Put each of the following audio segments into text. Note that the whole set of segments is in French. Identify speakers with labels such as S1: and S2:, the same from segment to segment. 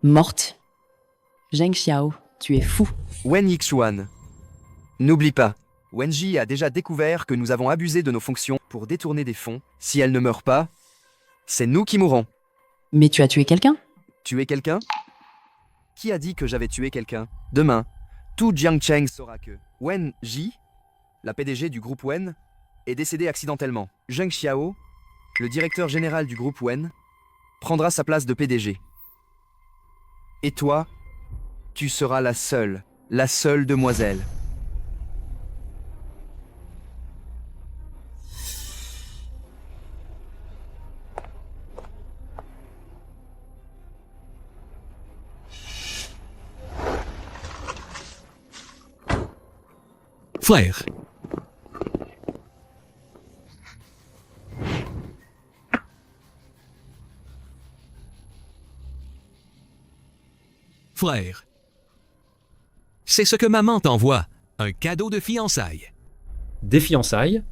S1: Morte. Zheng Xiao, tu es fou.
S2: Wen Yixuan. N'oublie pas, Wenji a déjà découvert que nous avons abusé de nos fonctions pour détourner des fonds. Si elle ne meurt pas, c'est nous qui mourrons.
S1: Mais tu as tué quelqu'un?
S2: Tuer quelqu'un? Qui a dit que j'avais tué quelqu'un? Demain, tout Jiangcheng saura que Wen Ji, la PDG du groupe Wen, est décédée accidentellement. Zheng Xiao, le directeur général du groupe Wen, prendra sa place de PDG. Et toi, tu seras la seule demoiselle.
S3: Frère. Frère. C'est ce que maman t'envoie, un cadeau de fiançailles.
S4: Des fiançailles?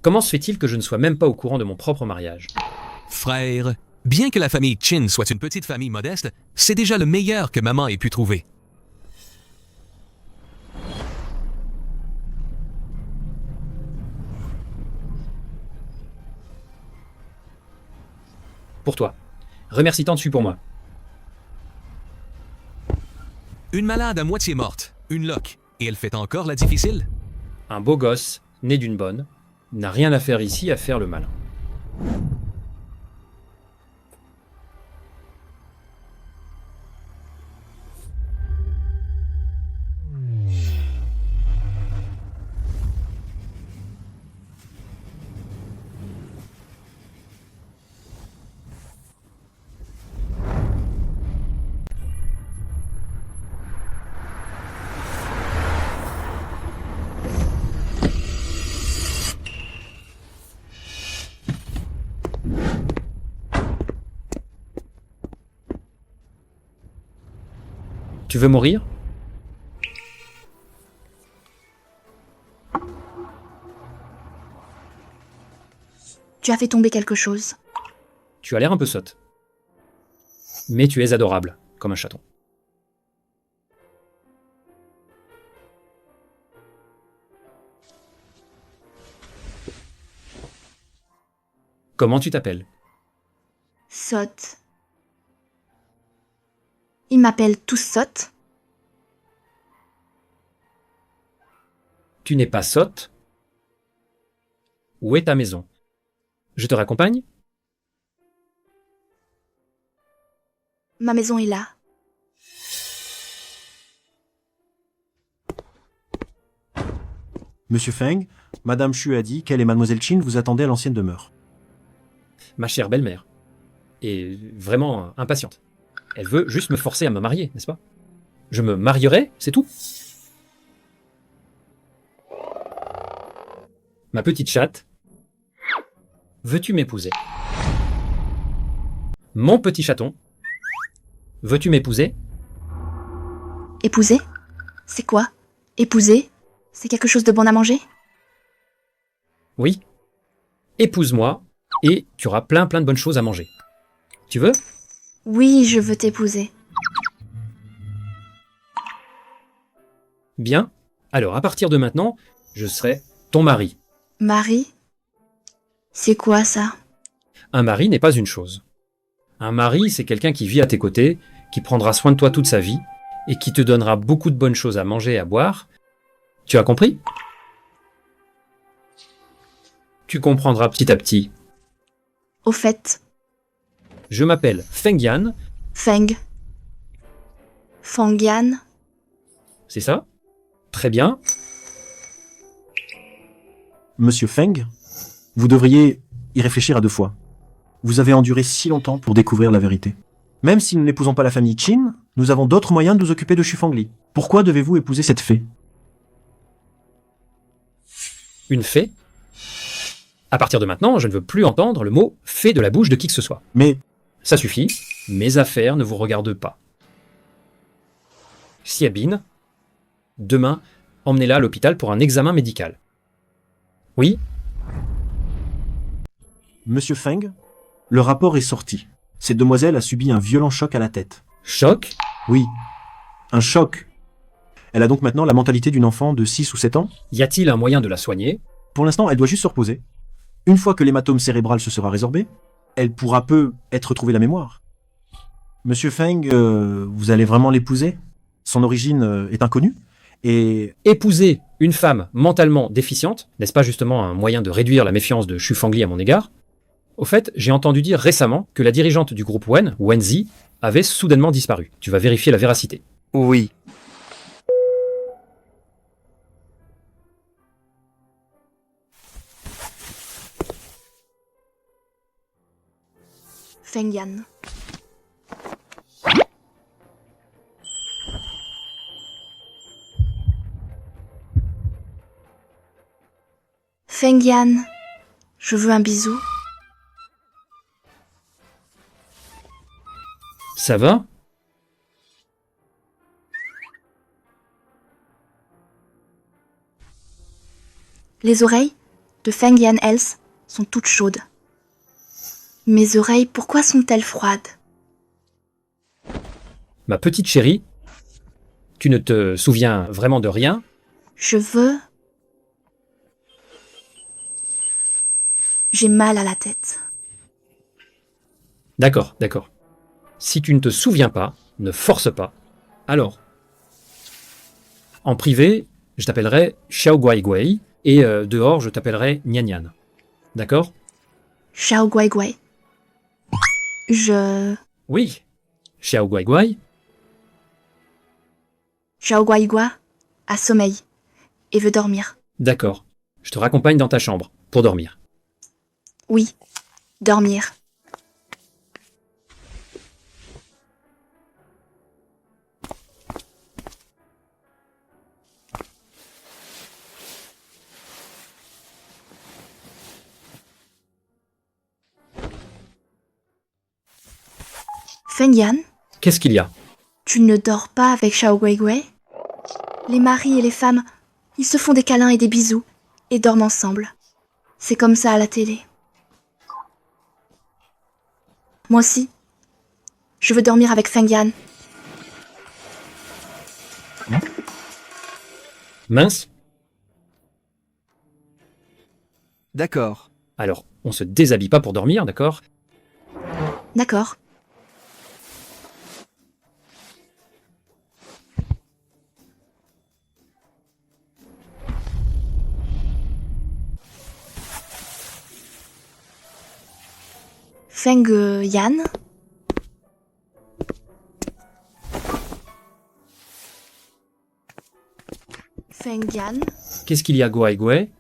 S4: Comment se fait-il que je ne sois même pas au courant de mon propre mariage?
S3: Frère, bien que la famille Chin soit une petite famille modeste, c'est déjà le meilleur que maman ait pu trouver.
S4: Pour toi. Remercie tant dessus pour moi.
S3: Une malade à moitié morte, une loque, et elle fait encore la difficile?
S4: Un beau gosse, né d'une bonne, n'a rien à faire ici à faire le malin. Tu veux mourir?
S5: Tu as fait tomber quelque chose.
S4: Tu as l'air un peu sotte. Mais tu es adorable, comme un chaton. Comment tu t'appelles?
S5: Sotte. Ils m'appellent tous sotte.
S4: Tu n'es pas sotte? Où est ta maison? Je te raccompagne?
S5: Ma maison est là.
S6: Monsieur Feng, Madame Xu a dit qu'elle et Mademoiselle Qin vous attendaient à l'ancienne demeure.
S4: Ma chère belle-mère est vraiment impatiente. Elle veut juste me forcer à me marier, n'est-ce pas? Je me marierai, c'est tout. Ma petite chatte, veux-tu m'épouser? Mon petit chaton, veux-tu m'épouser?
S5: Épouser? C'est quoi? Épouser? C'est quelque chose de bon à manger?
S4: Oui. Épouse-moi et tu auras plein de bonnes choses à manger. Tu veux?
S5: Oui, je veux t'épouser.
S4: Bien. Alors, à partir de maintenant, je serai ton mari.
S5: Mari? C'est quoi ça?
S4: Un mari n'est pas une chose. Un mari, c'est quelqu'un qui vit à tes côtés, qui prendra soin de toi toute sa vie, et qui te donnera beaucoup de bonnes choses à manger et à boire. Tu as compris? Tu comprendras petit à petit.
S5: Au fait,
S4: Je m'appelle Feng Yan,
S5: Feng. Fengyan.
S4: c'est ça? Très bien.
S6: Monsieur Feng, vous devriez y réfléchir à deux fois. Vous avez enduré si longtemps pour découvrir la vérité. Même si nous n'épousons pas la famille Qin, nous avons d'autres moyens de nous occuper de Xu Fengli. Pourquoi devez-vous épouser cette fée?
S4: Une fée? À partir de maintenant, je ne veux plus entendre le mot fée de la bouche de qui que ce soit.
S6: Mais
S4: Ça suffit, mes affaires ne vous regardent pas. Siabine, demain, emmenez-la à l'hôpital pour un examen médical. Oui?
S6: Monsieur Feng, le rapport est sorti. Cette demoiselle a subi un violent choc à la tête.
S4: Choc.
S6: Oui, un choc. Elle a donc maintenant la mentalité d'une enfant de 6 ou 7 ans.
S4: Y a-t-il un moyen de la soigner?
S6: Pour l'instant, elle doit juste se reposer. Une fois que l'hématome cérébral se sera résorbé, elle pourra peu être retrouvée la mémoire. Monsieur Feng, vous allez vraiment l'épouser? Son origine est inconnue. Et
S4: Épouser une femme mentalement déficiente, n'est-ce pas justement un moyen de réduire la méfiance de Xu Fangli à mon égard? Au fait, j'ai entendu dire récemment que la dirigeante du groupe Wen, Wenzi, avait soudainement disparu. Tu vas vérifier la véracité.
S2: Oui.
S5: Feng Yan. Feng Yan, je veux un bisou.
S4: Ça va?
S5: Les oreilles de Feng Yan Else sont toutes chaudes. Mes oreilles, pourquoi sont-elles froides?
S4: Ma petite chérie, tu ne te souviens vraiment de rien?
S5: Je veux... J'ai mal à la tête.
S4: D'accord, d'accord. Si tu ne te souviens pas, ne force pas. Alors, en privé, je t'appellerai Xiao Guai Guai, et dehors, je t'appellerai Nian Nian. D'accord?
S5: Xiao Guai Guai.
S4: Oui, Xiao Guai Guai.
S5: Xiao Guai Guai a sommeil et veut dormir.
S4: D'accord. Je te raccompagne dans ta chambre pour dormir.
S5: Oui, dormir. Feng Yan,
S4: Qu'est-ce qu'il y a?
S5: tu ne dors pas avec Xiao Guai Guai? Les maris et les femmes, ils se font des câlins et des bisous et dorment ensemble. C'est comme ça à la télé. Moi aussi, je veux dormir avec Feng Yan.
S4: Mince.
S2: D'accord.
S4: Alors, on se déshabille pas pour dormir, d'accord?
S5: D'accord. Feng Yan. Feng Yan.
S4: Qu'est-ce qu'il y a, Guai Guai?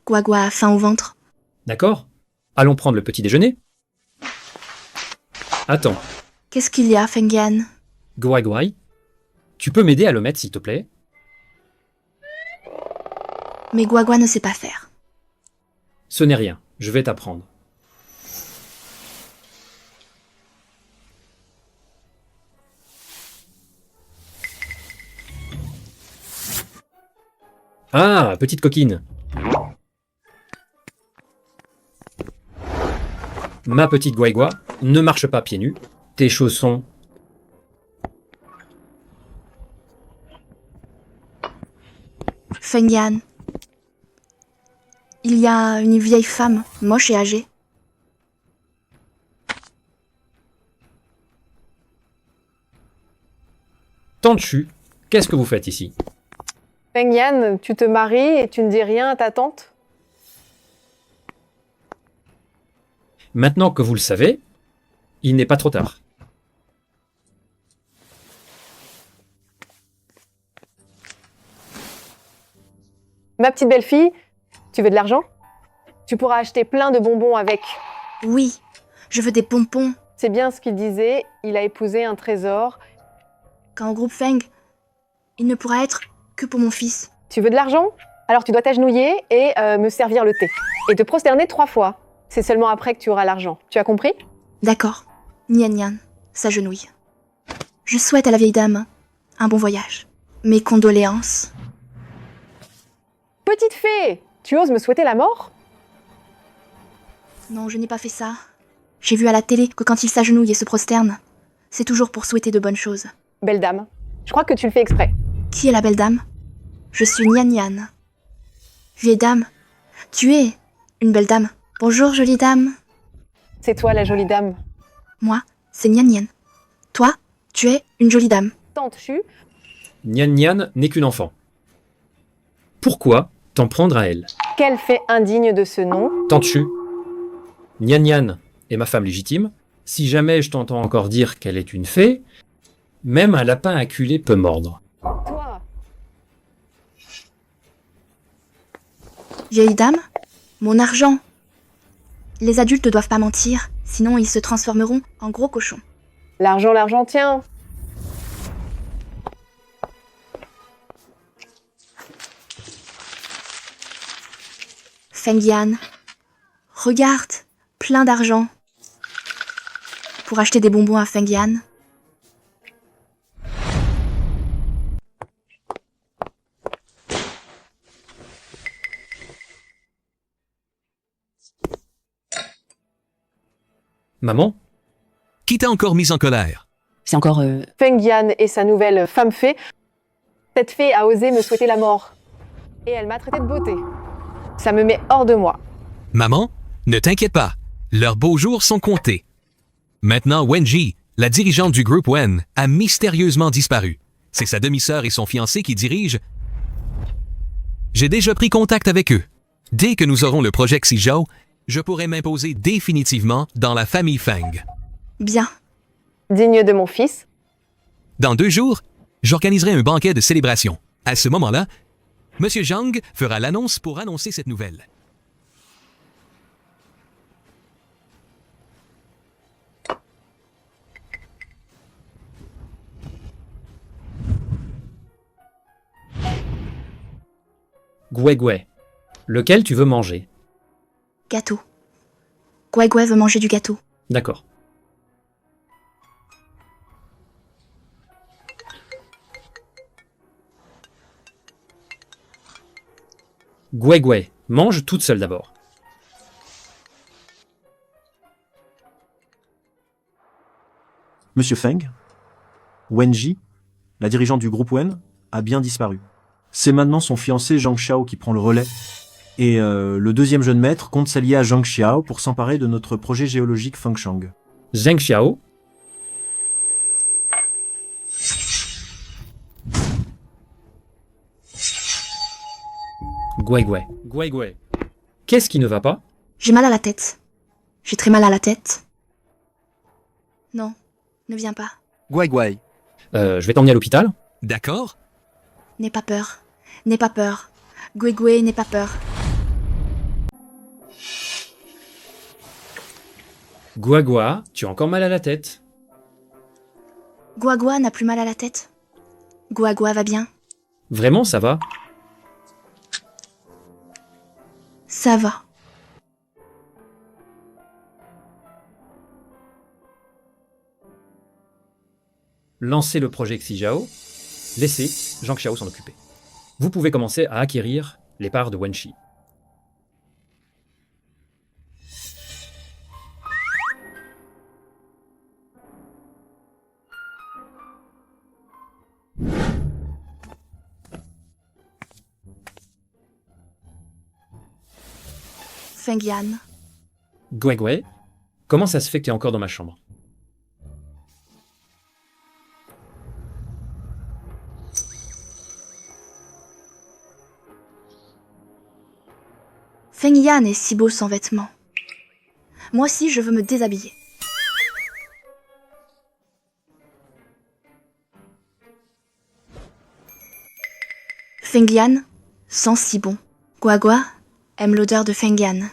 S5: Gua Gua a faim au ventre.
S4: D'accord? Allons prendre le petit déjeuner? Attends,
S5: Qu'est-ce qu'il y a, Feng Yan?
S4: Guai Guai, tu peux m'aider à le mettre, s'il te plaît?
S5: Mais Gua Gua ne sait pas faire.
S4: Ce n'est rien, je vais t'apprendre. Ah, petite coquine. Ma petite Guaigua, ne marche pas pieds nus. Tes chaussons.
S5: Feng Yan. Il y a une vieille femme, moche et âgée.
S4: Tante Chu, qu'est-ce que vous faites ici?
S7: Feng Yan, tu te maries et tu ne dis rien à ta tante?
S4: Maintenant que vous le savez, il n'est pas trop tard.
S7: Ma petite belle-fille, tu veux de l'argent? Tu pourras acheter plein de bonbons avec.
S5: Oui, je veux des pompons.
S7: C'est bien ce qu'il disait, il a épousé un trésor.
S5: Quand au groupe Feng, il ne pourra être que pour mon fils.
S7: Tu veux de l'argent? Alors tu dois t'agenouiller et me servir le thé. Et te prosterner 3 fois. C'est seulement après que tu auras l'argent. Tu as compris?
S5: D'accord. Nian Nian s'agenouille. Je souhaite à la vieille dame un bon voyage. Mes condoléances.
S7: Petite fée, tu oses me souhaiter la mort?
S5: Non, je n'ai pas fait ça. J'ai vu à la télé que quand il s'agenouille et se prosterne, c'est toujours pour souhaiter de bonnes choses.
S7: Belle dame. Je crois que tu le fais exprès.
S5: Qui est la belle dame? Je suis Nian Nian. Vieille dame, tu es une belle dame. Bonjour, jolie dame.
S7: C'est toi la jolie dame.
S5: Moi, c'est Nian Nian. Toi, tu es une jolie dame.
S7: Tante Chu,
S4: Nian Nian n'est qu'une enfant. Pourquoi t'en prendre à elle?
S7: quel fait indigne de ce nom?
S4: Tante Chu. Nian Nian est ma femme légitime. Si jamais je t'entends encore dire qu'elle est une fée, même un lapin acculé peut mordre.
S7: Toi,
S5: Vieille dame, mon argent. Les adultes ne doivent pas mentir, sinon ils se transformeront en gros cochons.
S7: l'argent, tiens.
S5: Feng Yan, regarde, plein d'argent. Pour acheter des bonbons à Feng Yan.
S4: Maman?
S3: Qui t'a encore mis en colère?
S1: C'est encore...
S7: Feng Yan et sa nouvelle femme fée. Cette fée a osé me souhaiter la mort. Et elle m'a traité de beauté. Ça me met hors de moi.
S3: Maman, ne t'inquiète pas. Leurs beaux jours sont comptés. Maintenant, Wenji, la dirigeante du groupe Wen, a mystérieusement disparu. C'est sa demi-sœur et son fiancé qui dirigent. J'ai déjà pris contact avec eux. Dès que nous aurons le projet Xizhou, je pourrai m'imposer définitivement dans la famille Feng.
S5: Bien.
S7: Digne de mon fils.
S3: Dans 2 jours, j'organiserai un banquet de célébration. À ce moment-là, Monsieur Zhang fera l'annonce pour annoncer cette nouvelle.
S4: Gui Gui. Lequel tu veux manger?
S5: Gâteau. Gui Gui veut manger du gâteau.
S4: D'accord. Gui Gui, mange toute seule d'abord.
S6: Monsieur Feng, Wenji, la dirigeante du groupe Wen, a bien disparu. C'est maintenant son fiancé Zhang Xiao qui prend le relais. Et le deuxième jeune maître compte s'allier à Zhang Xiao pour s'emparer de notre projet géologique Fengshang.
S4: Zheng Xiao. Gui Gui. Gui Gui. Qu'est-ce qui ne va pas?
S5: J'ai mal à la tête. J'ai très mal à la tête. Non, ne viens pas.
S2: Guai Guai.
S4: Je vais t'emmener à l'hôpital.
S3: D'accord?
S5: N'aie pas peur. N'aie pas peur. Gui Gui, n'aie pas peur.
S4: Gua Gua, tu as encore mal à la tête.
S5: Gua Gua n'a plus mal à la tête. Gua Gua va bien.
S4: Vraiment, ça va?
S5: Ça va.
S4: Lancez le projet Xizhou. Laissez Zhang Xiao s'en occuper. Vous pouvez commencer à acquérir les parts de Wenshi.
S5: Feng Yan.
S4: Gui Gui, comment ça se fait que tu es encore dans ma chambre?
S5: Feng Yan est si beau sans vêtements. Moi aussi, je veux me déshabiller. Feng Yan sent si bon. Gua Gua aime l'odeur de Feng Yan.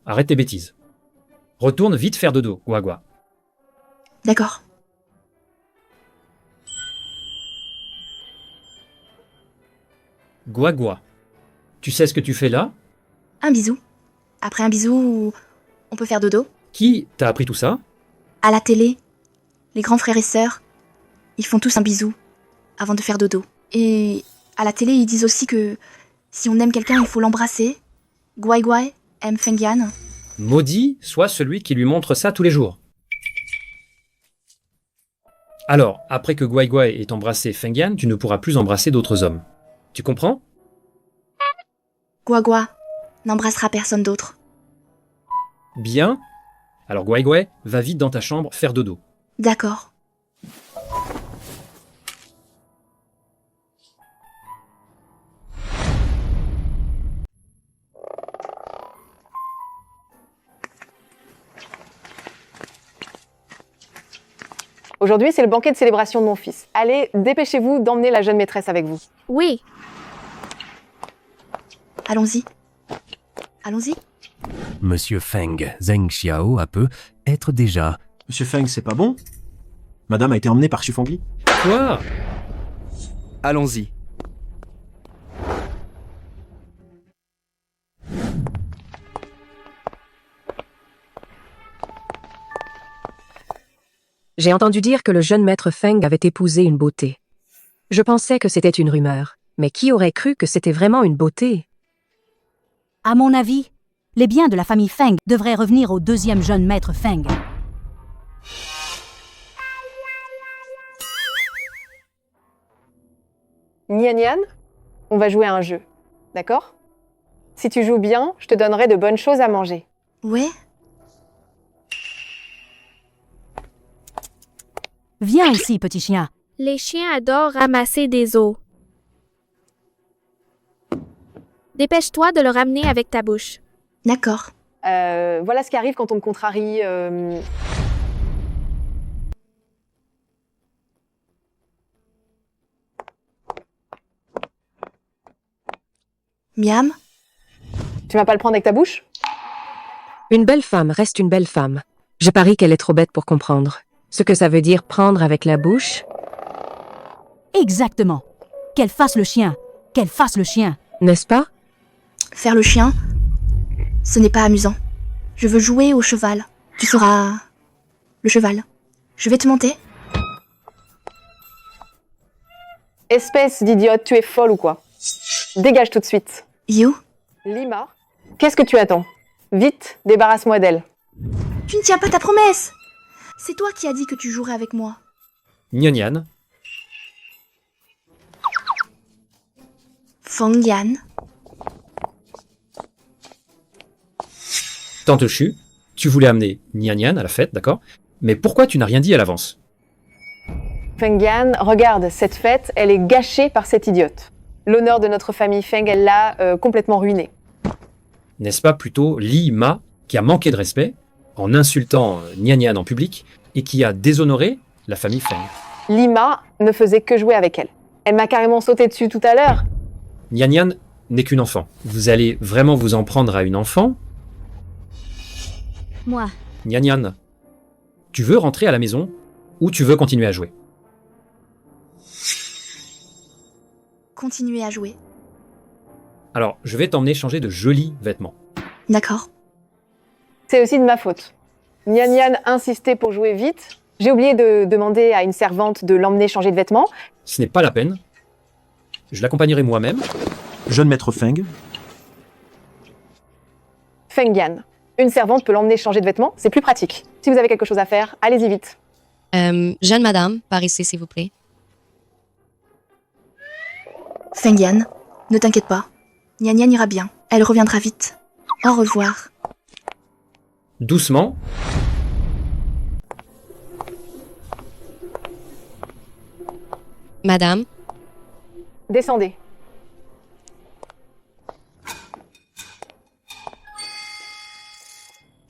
S4: Arrête tes bêtises. Retourne vite faire dodo, Gua Gua.
S5: D'accord.
S4: Gua Gua, tu sais ce que tu fais là?
S5: Un bisou. Après un bisou, on peut faire dodo.
S4: Qui t'a appris tout ça?
S5: À la télé, les grands frères et sœurs, ils font tous un bisou avant de faire dodo. Et à la télé, ils disent aussi que si on aime quelqu'un, il faut l'embrasser. Gui Gui aime Feng Yan.
S4: Maudit soit celui qui lui montre ça tous les jours. Alors, après que Guai Guai ait embrassé Feng Yan, tu ne pourras plus embrasser d'autres hommes. Tu comprends?
S5: Gua Gua n'embrassera personne d'autre.
S4: Bien. Alors Guai Guai, va vite dans ta chambre faire dodo.
S5: D'accord.
S7: Aujourd'hui, c'est le banquet de célébration de mon fils. Allez, dépêchez-vous d'emmener la jeune maîtresse avec vous.
S8: Oui,
S5: Allons-y. Allons-y.
S9: Monsieur Feng Zheng Xiao peut être déjà.
S6: Monsieur Feng, c'est pas bon? Madame a été emmenée par Xu-Fengli.
S4: Quoi?
S2: Allons-y.
S10: J'ai entendu dire que le jeune maître Feng avait épousé une beauté. Je pensais que c'était une rumeur, mais qui aurait cru que c'était vraiment une beauté?
S11: À mon avis, les biens de la famille Feng devraient revenir au deuxième jeune maître Feng.
S7: Nian Nian, on va jouer à un jeu. D'accord? Si tu joues bien, je te donnerai de bonnes choses à manger.
S5: Ouais.
S11: Viens ici, petit chien.
S8: les chiens adorent ramasser des os. Dépêche-toi de le ramener avec ta bouche.
S5: D'accord.
S7: Voilà ce qui arrive quand on me contrarie.
S5: Miam,
S7: Tu vas pas le prendre avec ta bouche?
S10: Une belle femme reste une belle femme. Je parie qu'elle est trop bête pour comprendre. Ce que ça veut dire prendre avec la bouche,
S11: Exactement. Qu'elle fasse le chien. Qu'elle fasse le chien.
S10: n'est-ce pas?
S5: faire le chien, ce n'est pas amusant. Je veux jouer au cheval. Tu seras le cheval. Je vais te monter.
S7: Espèce d'idiote, tu es folle ou quoi? Dégage tout de suite.
S5: You,
S7: Lima, qu'est-ce que tu attends? Vite, débarrasse-moi d'elle.
S5: tu ne tiens pas ta promesse. C'est toi qui as dit que tu jouerais avec moi.
S4: Nian Nian,
S5: Feng Yan,
S4: Tante Chu, tu voulais amener Nian Nian à la fête, d'accord? Mais pourquoi tu n'as rien dit à l'avance?
S7: Feng Yan, regarde, cette fête, elle est gâchée par cette idiote. L'honneur de notre famille Feng, elle l'a complètement ruinée.
S4: N'est-ce pas plutôt Li Ma qui a manqué de respect en insultant Nian Nian en public et qui a déshonoré la famille Feng?
S7: Lima ne faisait que jouer avec elle. Elle m'a carrément sauté dessus tout à l'heure.
S4: Nian Nian n'est qu'une enfant. Vous allez vraiment vous en prendre à une enfant?
S11: Moi,
S4: Nian Nian, tu veux rentrer à la maison ou tu veux continuer à jouer?
S5: continuez à jouer.
S4: Alors, je vais t'emmener changer de jolis vêtements.
S5: D'accord.
S7: C'est aussi de ma faute. Nian Nian insistait pour jouer vite. J'ai oublié de demander à une servante de l'emmener changer de vêtements.
S4: Ce n'est pas la peine. Je l'accompagnerai moi-même.
S6: Jeune maître Feng,
S7: Feng Yan, une servante peut l'emmener changer de vêtements, c'est plus pratique. Si vous avez quelque chose à faire, allez-y vite.
S12: Jeune madame, par ici, s'il vous plaît.
S5: Feng Yan, ne t'inquiète pas. Nian Nian ira bien. Elle reviendra vite. Au revoir.
S4: Doucement.
S12: Madame,
S7: Descendez.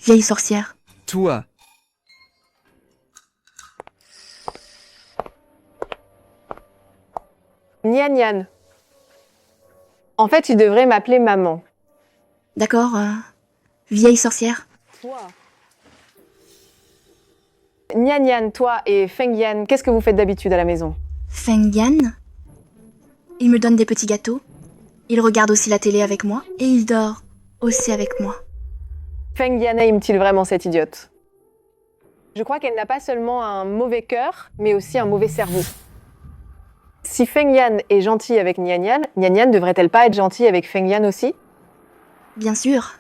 S5: Vieille sorcière.
S2: Toi,
S7: Nian Nian. En fait, tu devrais m'appeler maman.
S5: D'accord, vieille sorcière.
S7: Toi. Nian Nian, toi et Feng Yan, qu'est-ce que vous faites d'habitude à la maison?
S5: Feng Yan. Il me donne des petits gâteaux. Il regarde aussi la télé avec moi. Et il dort aussi avec moi.
S7: Feng Yan aime-t-il vraiment cette idiote? Je crois qu'elle n'a pas seulement un mauvais cœur, mais aussi un mauvais cerveau. Si Feng Yan est gentille avec Nian Nian, Nian Nian devrait-elle pas être gentille avec Feng Yan aussi?
S5: Bien sûr.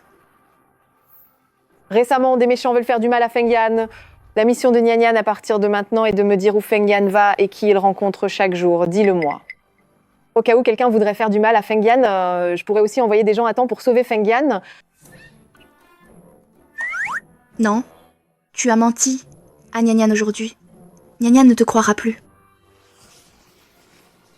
S7: Récemment, des méchants veulent faire du mal à Feng Yan. La mission de Nian à partir de maintenant est de me dire où Feng Yan va et qui il rencontre chaque jour. Dis-le-moi. Au cas où quelqu'un voudrait faire du mal à Feng Yan, je pourrais aussi envoyer des gens à temps pour sauver Feng Yan.
S5: Non, tu as menti à Nian aujourd'hui. Nian ne te croira plus.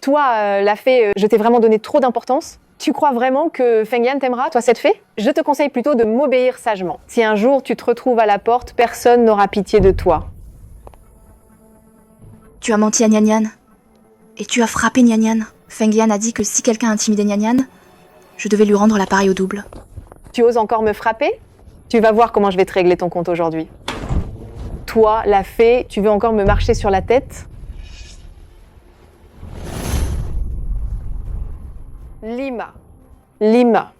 S7: Toi, la fée, je t'ai vraiment donné trop d'importance. Tu crois vraiment que Feng Yan t'aimera, toi cette fée? Je te conseille plutôt de m'obéir sagement. Si un jour tu te retrouves à la porte, personne n'aura pitié de toi.
S5: Tu as menti à Nian. Et tu as frappé Nian. Feng Yan a dit que si quelqu'un intimidait Nian, je devais lui rendre la pareille au double.
S7: Tu oses encore me frapper? Tu vas voir comment je vais te régler ton compte aujourd'hui. Toi, la fée, tu veux encore me marcher sur la tête? Lima. Lima.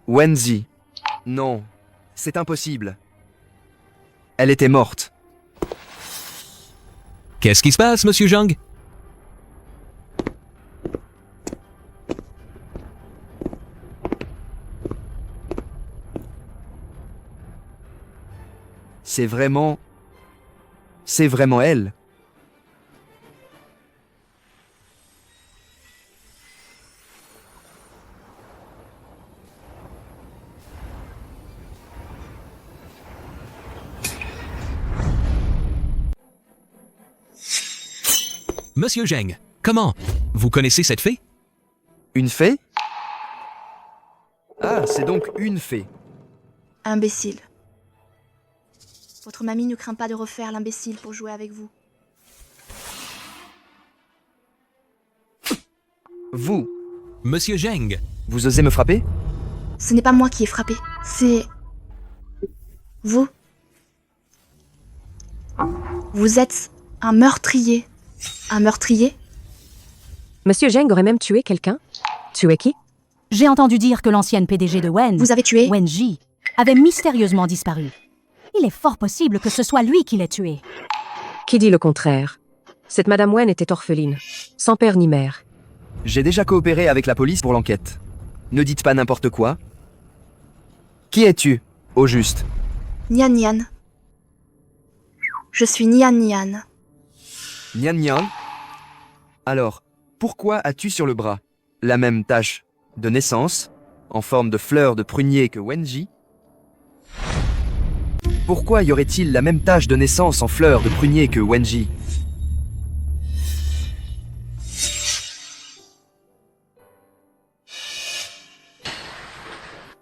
S2: Wenzi. Non, c'est impossible. Elle était morte.
S3: Qu'est-ce qui se passe, Monsieur Zhang?
S2: C'est vraiment elle.
S3: Monsieur Zhang, comment? Vous connaissez cette fée?
S2: Une fée? Ah, c'est donc une fée.
S5: Imbécile. Votre mamie ne craint pas de refaire l'imbécile pour jouer avec vous.
S2: Vous,
S3: Monsieur Zhang,
S2: vous osez me frapper?
S5: Ce n'est pas moi qui ai frappé, c'est... vous. Vous êtes un meurtrier. Un meurtrier?
S10: Monsieur Zhang aurait même tué quelqu'un? Tué qui?
S11: J'ai entendu dire que l'ancienne PDG de Wen,
S5: Vous avez tué?
S11: Wen Ji, avait mystérieusement disparu. Il est fort possible que ce soit lui qui l'ait tué.
S10: Qui dit le contraire? Cette Madame Wen était orpheline, sans père ni mère.
S2: J'ai déjà coopéré avec la police pour l'enquête. Ne dites pas n'importe quoi. Qui es-tu, au juste?
S5: Nian. Je suis Nian.
S2: Nian. Alors, pourquoi as-tu sur le bras la même tache de naissance, en forme de fleur de prunier que Wenji? Pourquoi y aurait-il la même tache de naissance en fleur de prunier que Wenji?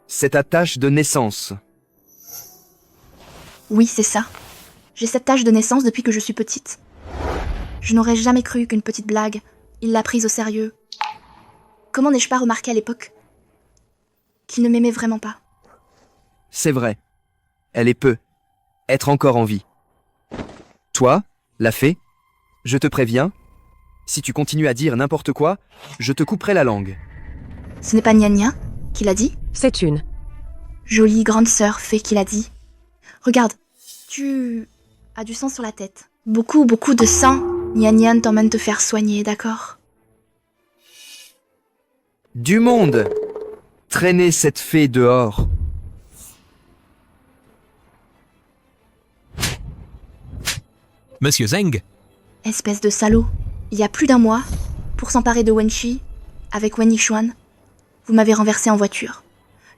S2: C'est ta tache de naissance.
S5: Oui, c'est ça. J'ai cette tache de naissance depuis que je suis petite. Je n'aurais jamais cru qu'une petite blague, il l'a prise au sérieux. Comment n'ai-je pas remarqué à l'époque qu'il ne m'aimait vraiment pas?
S2: C'est vrai. Elle est peu. Être encore en vie. Toi, la fée, je te préviens, si tu continues à dire n'importe quoi, je te couperai la langue.
S5: Ce n'est pas Nian qui l'a dit?
S10: C'est une.
S5: Jolie grande sœur fée qui l'a dit. Regarde, tu as du sang sur la tête. Beaucoup de sang. Nian t'emmène te faire soigner, d'accord?
S2: Du monde! Traînez cette fée dehors.
S3: Monsieur Zhang,
S5: Espèce de salaud. Il y a plus d'un mois, pour s'emparer de Wenshi, avec Wen Yixuan, vous m'avez renversé en voiture.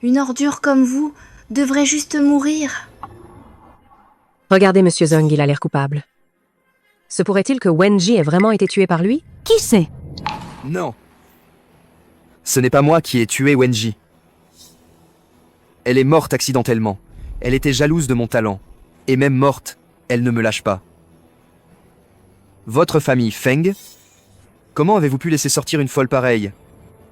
S5: Une ordure comme vous devrait juste mourir.
S10: Regardez Monsieur Zhang, il a l'air coupable. Se pourrait-il que Wenji ait vraiment été tué par lui?
S11: Qui sait?
S2: Non. Ce n'est pas moi qui ai tué Wenji. Elle est morte accidentellement. Elle était jalouse de mon talent. Et même morte, elle ne me lâche pas. Votre famille Feng? Comment avez-vous pu laisser sortir une folle pareille?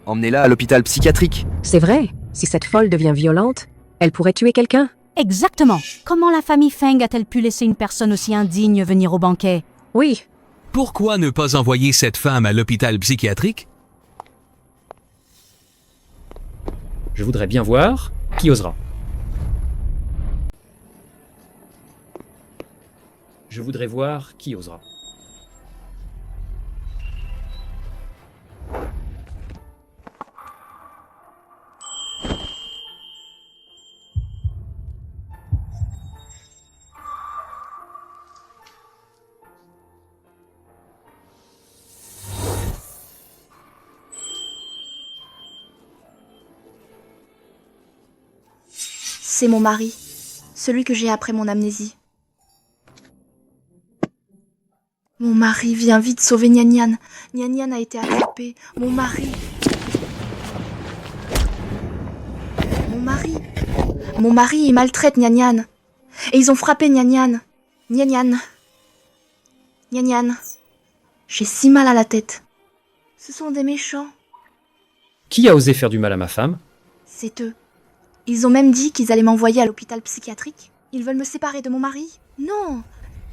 S2: Emmenez-la à l'hôpital psychiatrique.
S10: C'est vrai, si cette folle devient violente, elle pourrait tuer quelqu'un.
S11: Exactement. Comment la famille Feng a-t-elle pu laisser une personne aussi indigne venir au banquet?
S10: Oui.
S3: pourquoi ne pas envoyer cette femme à l'hôpital psychiatrique?
S4: Je voudrais bien voir qui osera. Je voudrais voir qui osera.
S5: C'est mon mari, celui que j'ai après mon amnésie. Mon mari, viens vite sauver Nyan Nyan. Nyan Nyan a été attrapé. Mon mari. Mon mari, il maltraite Nyan Nyan. Et ils ont frappé Nyan Nyan. Nyan Nyan. Nyan Nyan. J'ai si mal à la tête. Ce sont des méchants.
S4: Qui a osé faire du mal à ma femme?
S5: C'est eux. Ils ont même dit qu'ils allaient m'envoyer à l'hôpital psychiatrique. Ils veulent me séparer de mon mari. Non,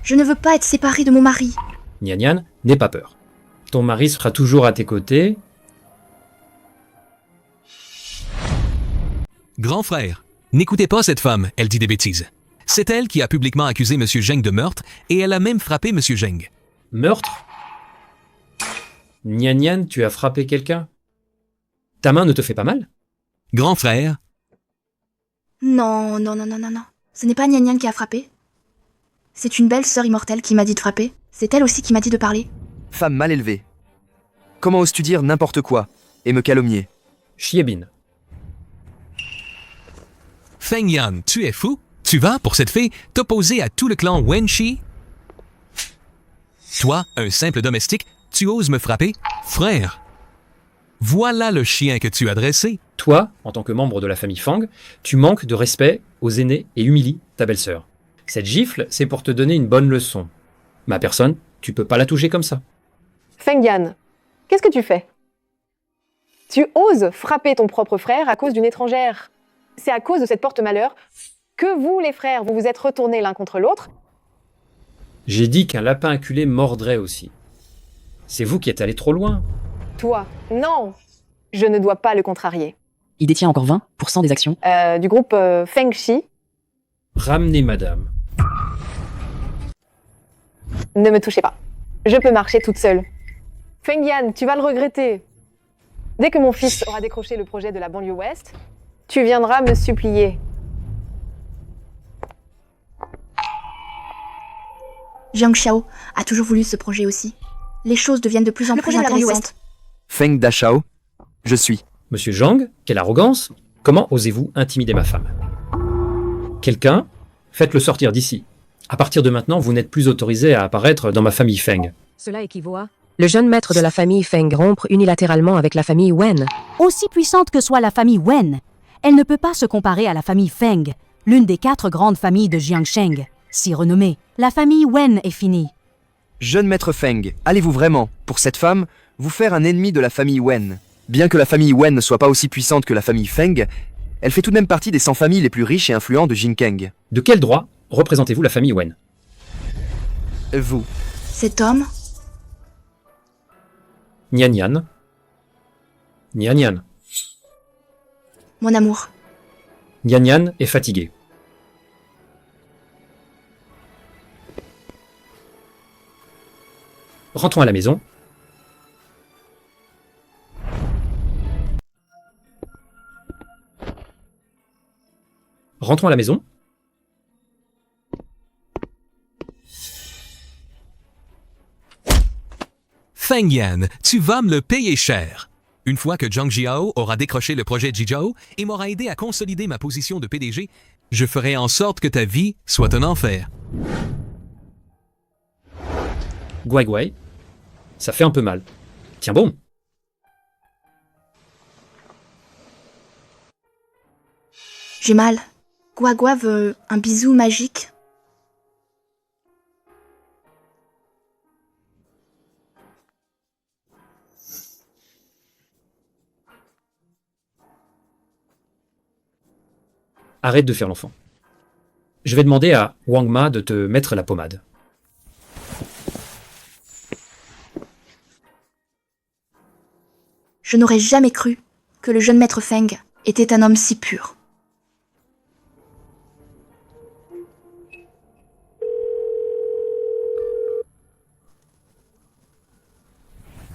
S5: je ne veux pas être séparée de mon mari.
S4: Nyan Nyan, n'aie pas peur. Ton mari sera toujours à tes côtés.
S3: Grand frère, n'écoutez pas cette femme, elle dit des bêtises. C'est elle qui a publiquement accusé M. Zheng de meurtre et elle a même frappé M. Zheng.
S4: Meurtre? Nyan Nyan, tu as frappé quelqu'un? Ta main ne te fait pas mal?
S3: Grand frère,
S5: Non. Ce n'est pas Nyan Nyan qui a frappé. C'est une belle sœur immortelle qui m'a dit de frapper. C'est elle aussi qui m'a dit de parler.
S2: Femme mal élevée. Comment oses-tu dire n'importe quoi et me calomnier?
S4: Chiebin.
S3: Feng Yan, tu es fou? Tu vas, pour cette fille, t'opposer à tout le clan Wenshi? Toi, un simple domestique, tu oses me frapper? Frère, voilà le chien que tu as dressé.
S4: Toi, en tant que membre de la famille Fang, tu manques de respect aux aînés et humilies ta belle-sœur. Cette gifle, c'est pour te donner une bonne leçon. Ma personne, tu peux pas la toucher comme ça.
S7: Feng Yan, qu'est-ce que tu fais? Tu oses frapper ton propre frère à cause d'une étrangère. C'est à cause de cette porte-malheur que vous, les frères, vous vous êtes retournés l'un contre l'autre.
S4: J'ai dit qu'un lapin acculé mordrait aussi. C'est vous qui êtes allé trop loin.
S7: Toi, non, je ne dois pas le contrarier.
S1: Il détient encore 20% des actions.
S7: Du groupe Feng Shi.
S4: Ramenez madame.
S7: Ne me touchez pas. Je peux marcher toute seule. Feng Yan, tu vas le regretter. Dès que mon fils aura décroché le projet de la banlieue ouest, tu viendras me supplier.
S5: Jiang Xiao a toujours voulu ce projet aussi. Les choses deviennent de plus en plus intéressantes.
S2: Feng Dashao, je suis.
S4: Monsieur Zhang, quelle arrogance! Comment osez-vous intimider ma femme? Quelqu'un, faites-le sortir d'ici. À partir de maintenant, vous n'êtes plus autorisé à apparaître dans ma famille Feng.
S10: Cela équivaut à le jeune maître de la famille Feng rompre unilatéralement avec la famille Wen.
S11: Aussi puissante que soit la famille Wen, elle ne peut pas se comparer à la famille Feng, l'une des 4 grandes familles de Jiangsheng. Si renommée, la famille Wen est finie.
S2: Jeune maître Feng, allez-vous vraiment, pour cette femme, vous faire un ennemi de la famille Wen? Bien que la famille Wen ne soit pas aussi puissante que la famille Feng, elle fait tout de même partie des 100 familles les plus riches et influentes de Jinkeng.
S4: De quel droit représentez-vous la famille Wen?
S2: Vous.
S5: Cet homme,
S4: Nyan Nyan. Nyan Nyan.
S5: mon amour.
S4: Nyan Nyan est fatigué. Rentrons à la maison. Rentrons à la maison.
S3: Feng Yan, tu vas me le payer cher. Une fois que Zhang Jiao aura décroché le projet Jizhao et m'aura aidé à consolider ma position de PDG, je ferai en sorte que ta vie soit un enfer.
S4: Guai Guai. Ça fait un peu mal. Tiens bon.
S5: J'ai mal. Gua Gua veut un bisou magique.
S4: Arrête de faire l'enfant. Je vais demander à Wang Ma de te mettre la pommade.
S5: Je n'aurais jamais cru que le jeune maître Feng était un homme si pur.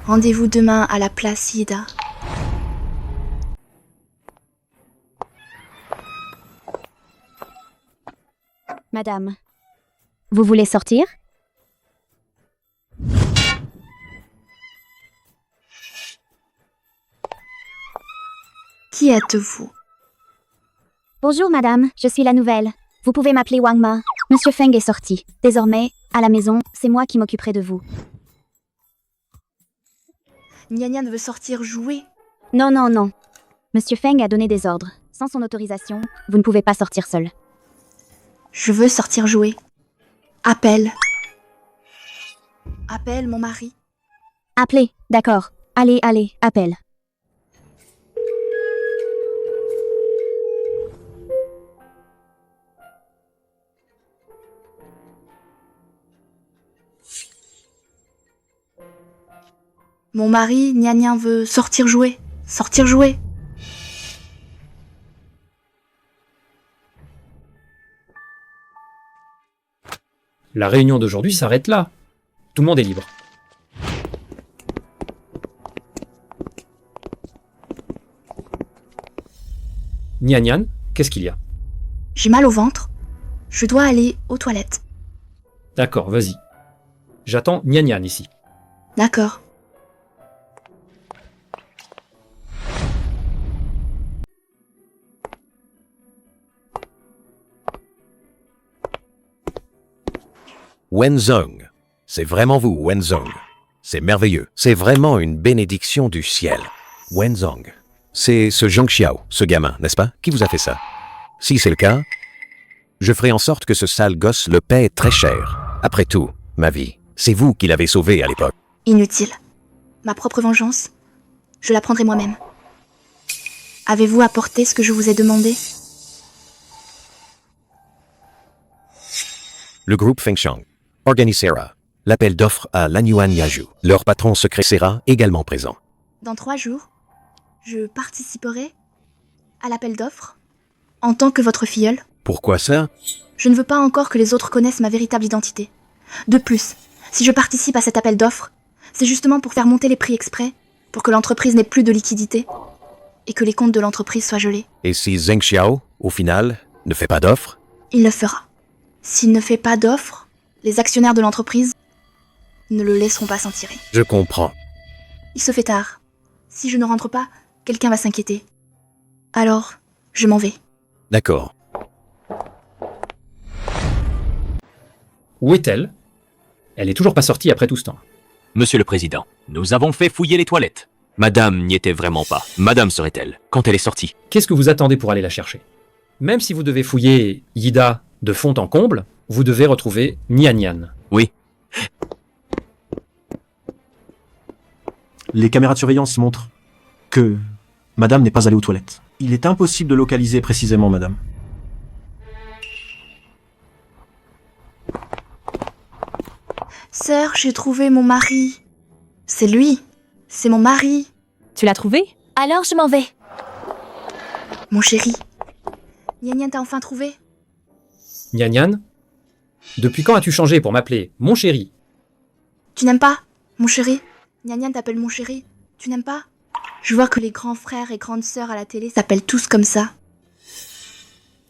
S5: Rendez-vous demain à la place Ida.
S13: Madame, vous voulez sortir?
S5: Qui êtes-vous?
S13: Bonjour madame, je suis la nouvelle. Vous pouvez m'appeler Wang Ma. Monsieur Feng est sorti. Désormais, à la maison, c'est moi qui m'occuperai de vous.
S5: Nian veut sortir jouer.
S13: Non, non, non. Monsieur Feng a donné des ordres. Sans son autorisation, vous ne pouvez pas sortir seul.
S5: Je veux sortir jouer. Appelle. Appelle mon mari.
S13: Appelez, d'accord. Allez, allez, appelle.
S5: Mon mari, Nian veut sortir jouer. Sortir jouer.
S4: La réunion d'aujourd'hui s'arrête là. Tout le monde est libre. Nian, qu'est-ce qu'il y a?
S5: J'ai mal au ventre. Je dois aller aux toilettes.
S4: D'accord, vas-y. J'attends Nian ici.
S5: D'accord.
S14: Wenzong. C'est vraiment vous, Wenzong. C'est merveilleux. C'est vraiment une bénédiction du ciel. Wenzong. C'est ce Zhang Xiao, ce gamin, n'est-ce pas, qui vous a fait ça? Si c'est le cas, je ferai en sorte que ce sale gosse le paie très cher. Après tout, ma vie, c'est vous qui l'avez sauvé à l'époque.
S5: Inutile. Ma propre vengeance, je la prendrai moi-même. Avez-vous apporté ce que je vous ai demandé?
S14: Le groupe Fengshang organisera l'appel d'offres à Lanyuan Yaju. Leur patron secret sera également présent.
S5: Dans 3 jours, je participerai à l'appel d'offres en tant que votre filleule.
S14: Pourquoi ça?
S5: Je ne veux pas encore que les autres connaissent ma véritable identité. De plus, si je participe à cet appel d'offres, c'est justement pour faire monter les prix exprès, pour que l'entreprise n'ait plus de liquidité et que les comptes de l'entreprise soient gelés.
S14: Et si Zheng Xiao, au final, ne fait pas d'offre?
S5: Il le fera. S'il ne fait pas d'offre, les actionnaires de l'entreprise ne le laisseront pas s'en tirer.
S14: Je comprends.
S5: Il se fait tard. Si je ne rentre pas, quelqu'un va s'inquiéter. Alors, je m'en vais.
S14: D'accord.
S4: Où est-elle? Elle est toujours pas sortie après tout ce temps.
S15: Monsieur le Président, nous avons fait fouiller les toilettes. Madame n'y était vraiment pas. Madame serait-elle, quand elle est sortie?
S4: Qu'est-ce que vous attendez pour aller la chercher? Même si vous devez fouiller Yida de fond en comble, vous devez retrouver Nian.
S15: Oui.
S6: Les caméras de surveillance montrent que Madame n'est pas allée aux toilettes. Il est impossible de localiser précisément Madame.
S5: Sœur, j'ai trouvé mon mari. C'est lui. C'est mon mari.
S1: Tu l'as trouvé?
S5: Alors je m'en vais. Mon chéri. Nian t'a enfin trouvé?
S4: Nian, depuis quand as-tu changé pour m'appeler mon chéri?
S5: Tu n'aimes pas, mon chéri? Nian t'appelle mon chéri. Tu n'aimes pas? Je vois que les grands frères et grandes sœurs à la télé s'appellent tous comme ça.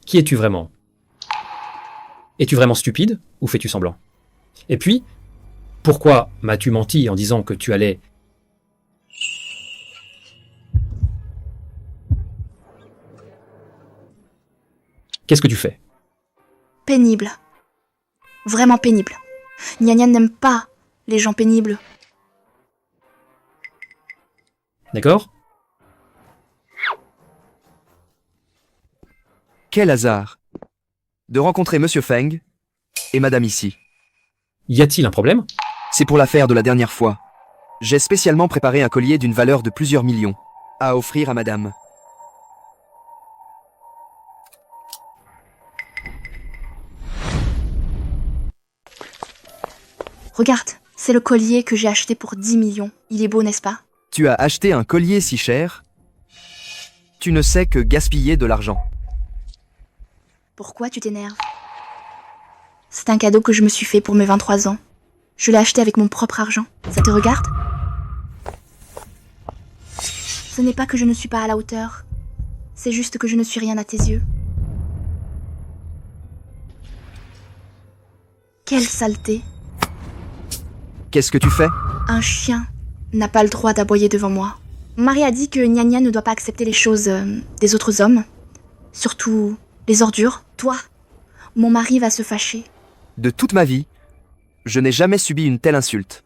S4: Qui es-tu vraiment? Es-tu vraiment stupide ou fais-tu semblant? Et puis, pourquoi m'as-tu menti en disant que tu allais... Qu'est-ce que tu fais?
S5: Pénible. Vraiment pénible. Nian n'aime pas les gens pénibles.
S4: D'accord?
S2: Quel hasard de rencontrer Monsieur Feng et Madame ici.
S4: Y a-t-il un problème?
S2: C'est pour l'affaire de la dernière fois. J'ai spécialement préparé un collier d'une valeur de plusieurs millions à offrir à Madame.
S5: Regarde, c'est le collier que j'ai acheté pour 10 millions. Il est beau, n'est-ce pas?
S2: Tu as acheté un collier si cher? Tu ne sais que gaspiller de l'argent.
S5: Pourquoi tu t'énerves? C'est un cadeau que je me suis fait pour mes 23 ans. Je l'ai acheté avec mon propre argent. Ça te regarde? Ce n'est pas que je ne suis pas à la hauteur. C'est juste que je ne suis rien à tes yeux. Quelle saleté.
S2: Qu'est-ce que tu fais?
S5: Un chien n'a pas le droit d'aboyer devant moi. Marie a dit que Gna Gna ne doit pas accepter les choses des autres hommes. Surtout les ordures. Toi, mon mari va se fâcher.
S2: De toute ma vie, je n'ai jamais subi une telle insulte.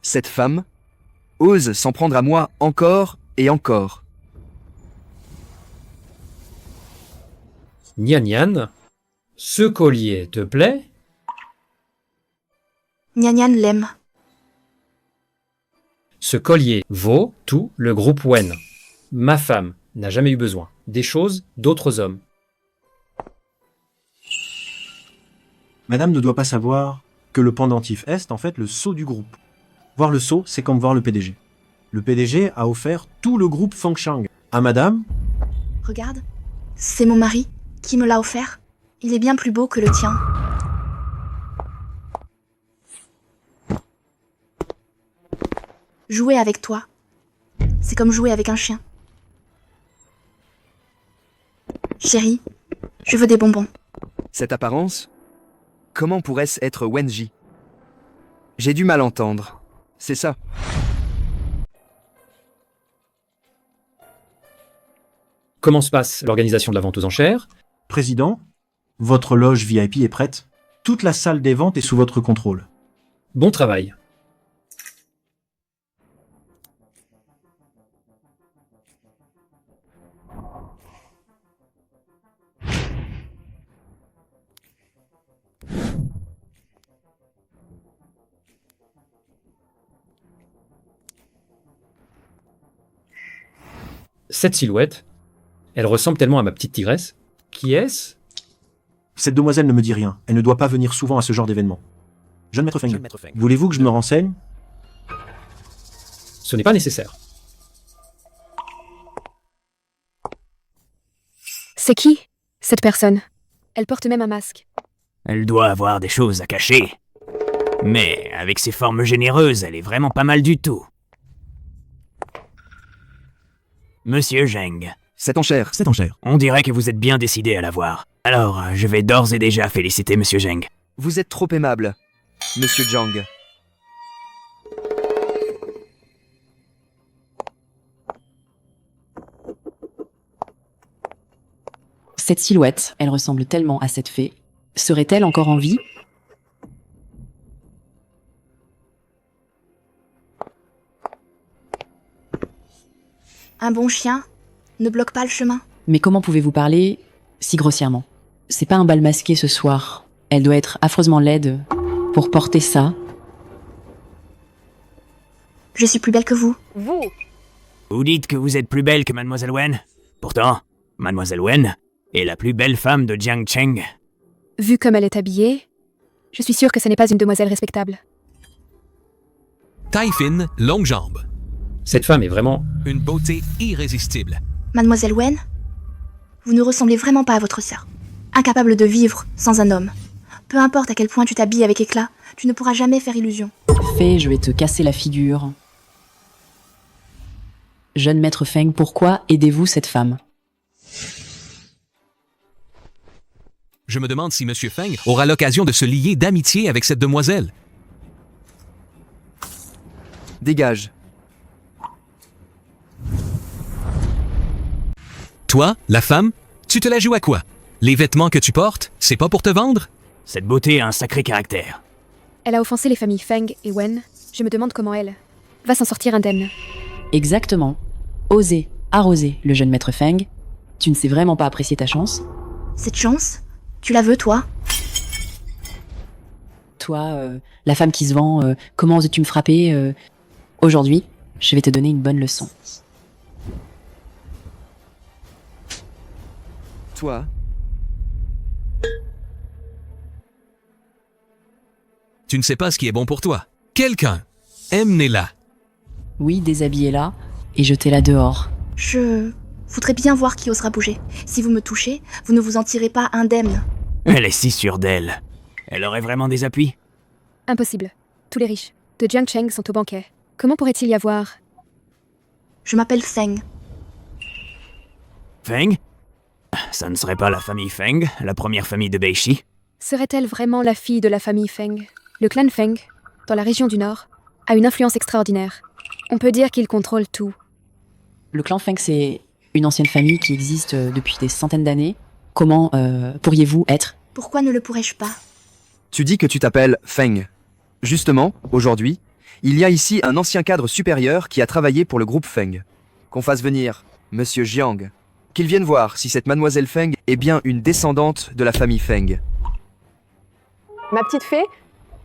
S2: Cette femme ose s'en prendre à moi encore et encore.
S4: Nyan Nyan, ce collier te plaît?
S5: Gna Gna l'aime.
S4: Ce collier vaut tout le groupe Wen. Ma femme n'a jamais eu besoin des choses d'autres hommes.
S6: Madame ne doit pas savoir que le pendentif est en fait le sceau du groupe. Voir le sceau, c'est comme voir le PDG. Le PDG a offert tout le groupe Fengshang à madame.
S5: Regarde, c'est mon mari qui me l'a offert. Il est bien plus beau que le tien. Jouer avec toi, c'est comme jouer avec un chien. Chérie, je veux des bonbons.
S2: Cette apparence, comment pourrait-ce être Wenji? J'ai du mal à entendre. C'est ça.
S4: Comment se passe l'organisation de la vente aux enchères?
S6: Président, votre loge VIP est prête. Toute la salle des ventes est sous votre contrôle.
S4: Bon travail. Cette silhouette, elle ressemble tellement à ma petite tigresse. Qui est-ce?
S6: Cette demoiselle ne me dit rien. Elle ne doit pas venir souvent à ce genre d'événement. Jeune maître Feng, voulez-vous que je me renseigne?
S4: Ce n'est pas nécessaire.
S16: C'est qui, cette personne? Elle porte même un masque.
S17: Elle doit avoir des choses à cacher. Mais avec ses formes généreuses, elle est vraiment pas mal du tout. Monsieur Zheng.
S2: C'est en chair.
S17: C'est en chair. On dirait que vous êtes bien décidé à la voir. Alors, je vais d'ores et déjà féliciter Monsieur Zheng.
S2: Vous êtes trop aimable, Monsieur Zhang.
S1: Cette silhouette, elle ressemble tellement à cette fée. Serait-elle encore en vie?
S5: Un bon chien ne bloque pas le chemin.
S1: Mais comment pouvez-vous parler si grossièrement? C'est pas un bal masqué ce soir. Elle doit être affreusement laide pour porter ça.
S5: Je suis plus belle que vous.
S7: Vous?
S17: Vous dites que vous êtes plus belle que Mademoiselle Wen. Pourtant, Mademoiselle Wen est la plus belle femme de Jiangcheng.
S16: Vu comme elle est habillée, je suis sûre que ce n'est pas une demoiselle respectable.
S3: Taille fine, longue jambe.
S4: Cette femme est vraiment
S3: une beauté irrésistible.
S5: Mademoiselle Wen, vous ne ressemblez vraiment pas à votre sœur. Incapable de vivre sans un homme. Peu importe à quel point tu t'habilles avec éclat, tu ne pourras jamais faire illusion.
S1: Fée, je vais te casser la figure. Jeune maître Feng, pourquoi aidez-vous cette femme?
S3: Je me demande si Monsieur Feng aura l'occasion de se lier d'amitié avec cette demoiselle.
S2: Dégage.
S3: Toi, la femme, tu te la joues à quoi? Les vêtements que tu portes, c'est pas pour te vendre?
S17: Cette beauté a un sacré caractère.
S16: Elle a offensé les familles Feng et Wen. Je me demande comment elle va s'en sortir indemne.
S1: Exactement. Oser, arroser le jeune maître Feng. Tu ne sais vraiment pas apprécier ta chance?
S5: Cette chance, tu la veux, toi?
S1: Toi, la femme qui se vend, comment oses-tu me frapper? Aujourd'hui, je vais te donner une bonne leçon.
S2: Toi,
S3: Tu ne sais pas ce qui est bon pour toi. Quelqu'un, emmenez-la.
S1: Oui, déshabillez-la et jetez-la dehors.
S5: Je voudrais bien voir qui osera bouger. Si vous me touchez, vous ne vous en tirez pas indemne.
S17: Elle est si sûre d'elle. Elle aurait vraiment des appuis?
S16: Impossible. Tous les riches de Jiangcheng sont au banquet. Comment pourrait-il y avoir...
S5: Je m'appelle Feng.
S17: Feng? Ça ne serait pas la famille Feng, la première famille de Beishi?
S16: Serait-elle vraiment la fille de la famille Feng? Le clan Feng, dans la région du Nord, a une influence extraordinaire. On peut dire qu'il contrôle tout.
S1: Le clan Feng, c'est une ancienne famille qui existe depuis des centaines d'années. Comment pourriez-vous être?
S5: Pourquoi ne le pourrais-je pas?
S2: Tu dis que tu t'appelles Feng. Justement, aujourd'hui, il y a ici un ancien cadre supérieur qui a travaillé pour le groupe Feng. Qu'on fasse venir Monsieur Jiang. Qu'il vienne voir si cette mademoiselle Feng est bien une descendante de la famille Feng.
S7: Ma petite fée?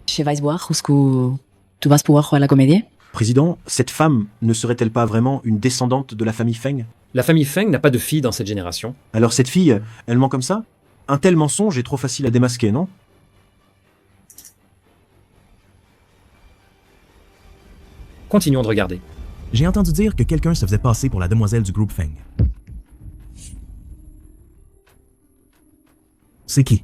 S1: Je vais voir où tu vas pouvoir la comédie.
S6: Président, cette femme ne serait-elle pas vraiment une descendante de la famille Feng?
S4: La famille Feng n'a pas de fille dans cette génération.
S6: Alors cette fille, elle ment comme ça? Un tel mensonge est trop facile à démasquer, non?
S4: Continuons de regarder.
S18: J'ai entendu dire que quelqu'un se faisait passer pour la demoiselle du groupe Feng. C'est qui?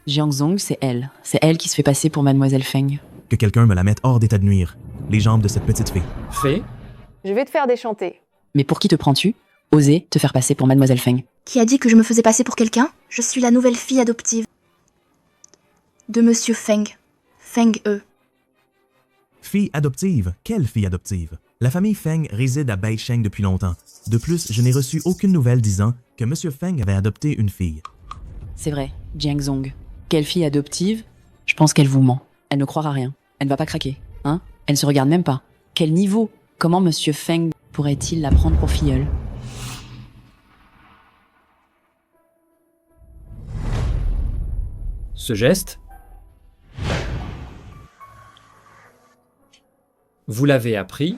S1: Jiang Zong, c'est elle. C'est elle qui se fait passer pour mademoiselle Feng.
S18: Que quelqu'un me la mette hors d'état de nuire. Les jambes de cette petite fille.
S4: Fée?
S7: Je vais te faire déchanter.
S1: Mais pour qui te prends-tu? Oser te faire passer pour mademoiselle Feng.
S5: Qui a dit que je me faisais passer pour quelqu'un? Je suis la nouvelle fille adoptive de Monsieur Feng. Feng E.
S18: Fille adoptive? Quelle fille adoptive? La famille Feng réside à Baicheng depuis longtemps. De plus, je n'ai reçu aucune nouvelle disant que M. Feng avait adopté une fille.
S1: C'est vrai, Jiang Zong. Quelle fille adoptive? Je pense qu'elle vous ment. Elle ne croira rien. Elle ne va pas craquer. Hein? Elle ne se regarde même pas. Quel niveau? Comment M. Feng pourrait-il la prendre pour filleule?
S4: Ce geste, vous l'avez appris.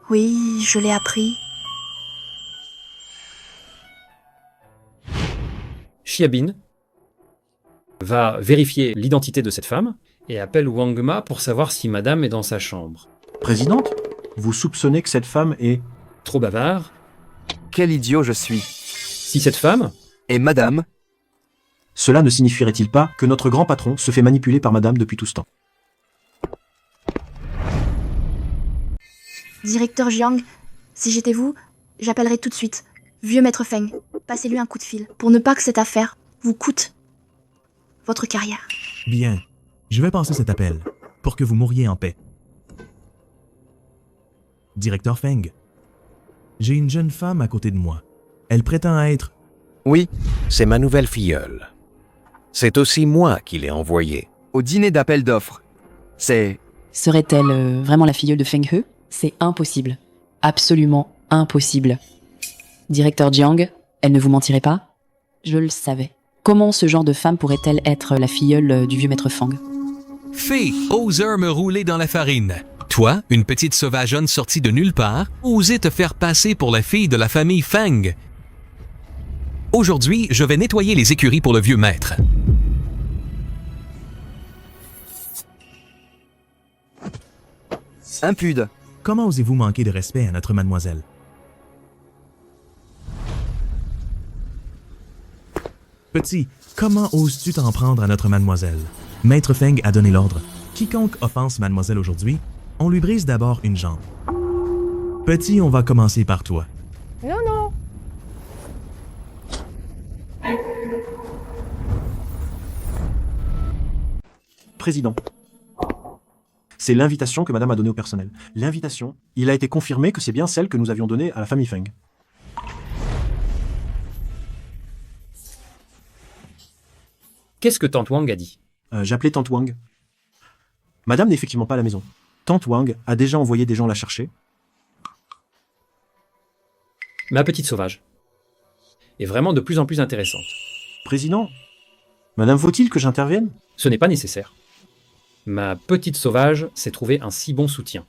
S5: Oui, je l'ai appris.
S4: Xiabin va vérifier l'identité de cette femme et appelle Wang Ma pour savoir si madame est dans sa chambre.
S6: Présidente, vous soupçonnez que cette femme est...
S4: Trop bavard.
S2: Quel idiot je suis.
S4: Si cette femme...
S2: Et madame?
S6: Cela ne signifierait-il pas que notre grand patron se fait manipuler par madame depuis tout ce temps?
S5: Directeur Jiang, si j'étais vous, j'appellerais tout de suite Vieux Maître Feng. Passez-lui un coup de fil, pour ne pas que cette affaire vous coûte votre carrière.
S18: Bien. Je vais passer cet appel, pour que vous mouriez en paix. Directeur Feng, j'ai une jeune femme à côté de moi. Elle prétend être...
S14: Oui, c'est ma nouvelle filleule. C'est aussi moi qui l'ai envoyée.
S2: Au dîner d'appel d'offres. C'est...
S1: Serait-elle vraiment la filleule de Feng He? C'est impossible. Absolument impossible. Directeur Jiang, elle ne vous mentirait pas? Je le savais. Comment ce genre de femme pourrait-elle être la filleule du vieux maître Feng?
S3: Fée, oseur me rouler dans la farine. Toi, une petite sauvageonne sortie de nulle part, oser te faire passer pour la fille de la famille Feng. Aujourd'hui, je vais nettoyer les écuries pour le vieux maître.
S2: Impude.
S18: Comment osez-vous manquer de respect à notre mademoiselle? Petit, comment oses-tu t'en prendre à notre mademoiselle? Maître Feng a donné l'ordre. Quiconque offense mademoiselle aujourd'hui, on lui brise d'abord une jambe. Petit, on va commencer par toi.
S7: Non, non.
S6: Président. C'est l'invitation que madame a donnée au personnel. L'invitation, il a été confirmé que c'est bien celle que nous avions donnée à la famille Feng.
S4: Qu'est-ce que Tante Wang a dit?
S6: J'appelais Tante Wang. Madame n'est effectivement pas à la maison. Tante Wang a déjà envoyé des gens la chercher.
S4: Ma petite sauvage est vraiment de plus en plus intéressante.
S6: Président, madame, faut-il que j'intervienne?
S4: Ce n'est pas nécessaire. Ma petite sauvage s'est trouvé un si bon soutien.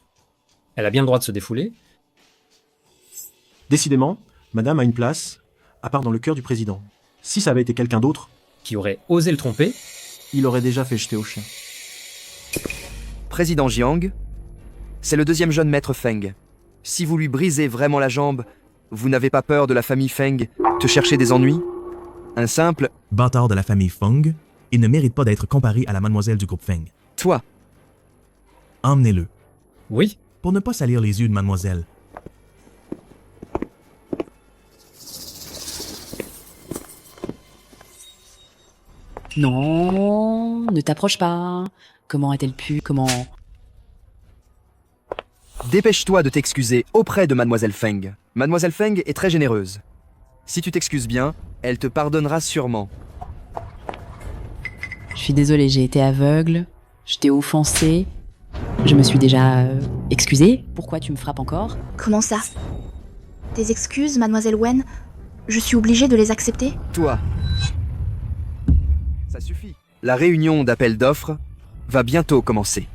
S4: Elle a bien le droit de se défouler.
S6: Décidément, madame a une place, à part dans le cœur du président. Si ça avait été quelqu'un d'autre,
S4: qui aurait osé le tromper,
S6: il aurait déjà fait jeter au chien.
S2: Président Jiang, c'est le deuxième jeune maître Feng. Si vous lui brisez vraiment la jambe, vous n'avez pas peur de la famille Feng te chercher des ennuis? Un simple...
S18: Bâtard de la famille Feng, il ne mérite pas d'être comparé à la mademoiselle du groupe Feng.
S2: Toi,
S18: emmenez-le.
S4: Oui.
S18: Pour ne pas salir les yeux de mademoiselle.
S1: Non, ne t'approche pas. Comment a-t-elle pu? Comment...
S2: Dépêche-toi de t'excuser auprès de Mademoiselle Feng. Mademoiselle Feng est très généreuse. Si tu t'excuses bien, elle te pardonnera sûrement.
S1: Je suis désolée, j'ai été aveugle. Je t'ai offensé. Je me suis déjà excusée. Pourquoi tu me frappes encore?
S5: Comment ça? Tes excuses, Mademoiselle Wen? Je suis obligée de les accepter?
S2: Toi. Ça suffit. La réunion d'appel d'offres va bientôt commencer.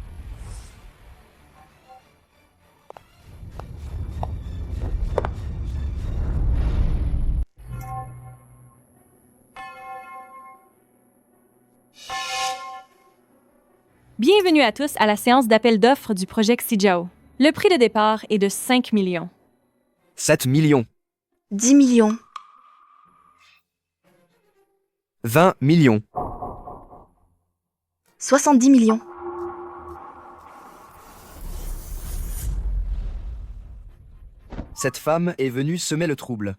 S19: Bienvenue à tous à la séance d'appel d'offres du projet Xijiao. Le prix de départ est de 5 millions.
S2: 7 millions.
S5: 10 millions.
S2: 20 millions.
S5: 70 millions.
S2: Cette femme est venue semer le trouble.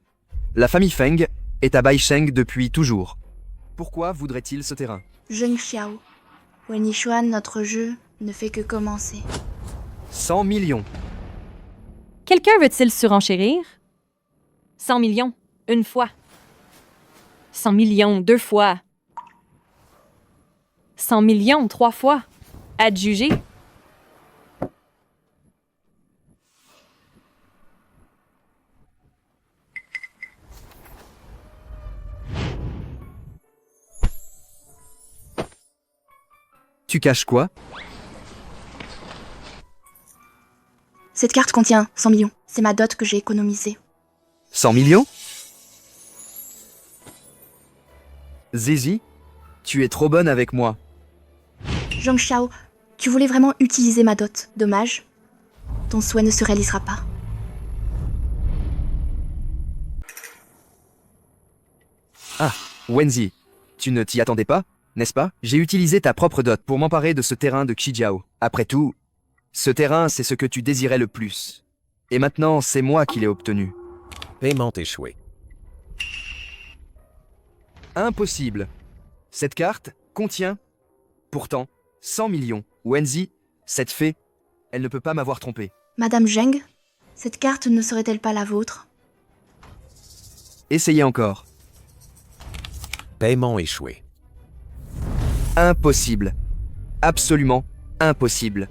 S2: La famille Feng est à Baisheng depuis toujours. Pourquoi voudrait-il ce terrain?
S5: Zheng Xiao. Wen Yixuan, notre jeu ne fait que commencer.
S2: 100 millions.
S19: Quelqu'un veut-il surenchérir? 100 millions, une fois. 100 millions, deux fois. 100 millions, trois fois. Adjugé.
S2: Tu caches quoi?
S5: Cette carte contient 100 millions. C'est ma dot que j'ai économisée.
S2: 100 millions? Zizi, tu es trop bonne avec moi.
S5: Zheng Xiao, tu voulais vraiment utiliser ma dot. Dommage. Ton souhait ne se réalisera pas.
S2: Ah, Wenzi, tu ne t'y attendais pas, n'est-ce pas? J'ai utilisé ta propre dot pour m'emparer de ce terrain de Xijiao. Après tout, ce terrain, c'est ce que tu désirais le plus. Et maintenant, c'est moi qui l'ai obtenu.
S14: Paiement échoué.
S2: Impossible. Cette carte contient, pourtant, 100 millions. Wenzi, cette fée, elle ne peut pas m'avoir trompé.
S5: Madame Zheng, cette carte ne serait-elle pas la vôtre?
S2: Essayez encore.
S14: Paiement échoué.
S2: Impossible. Absolument impossible.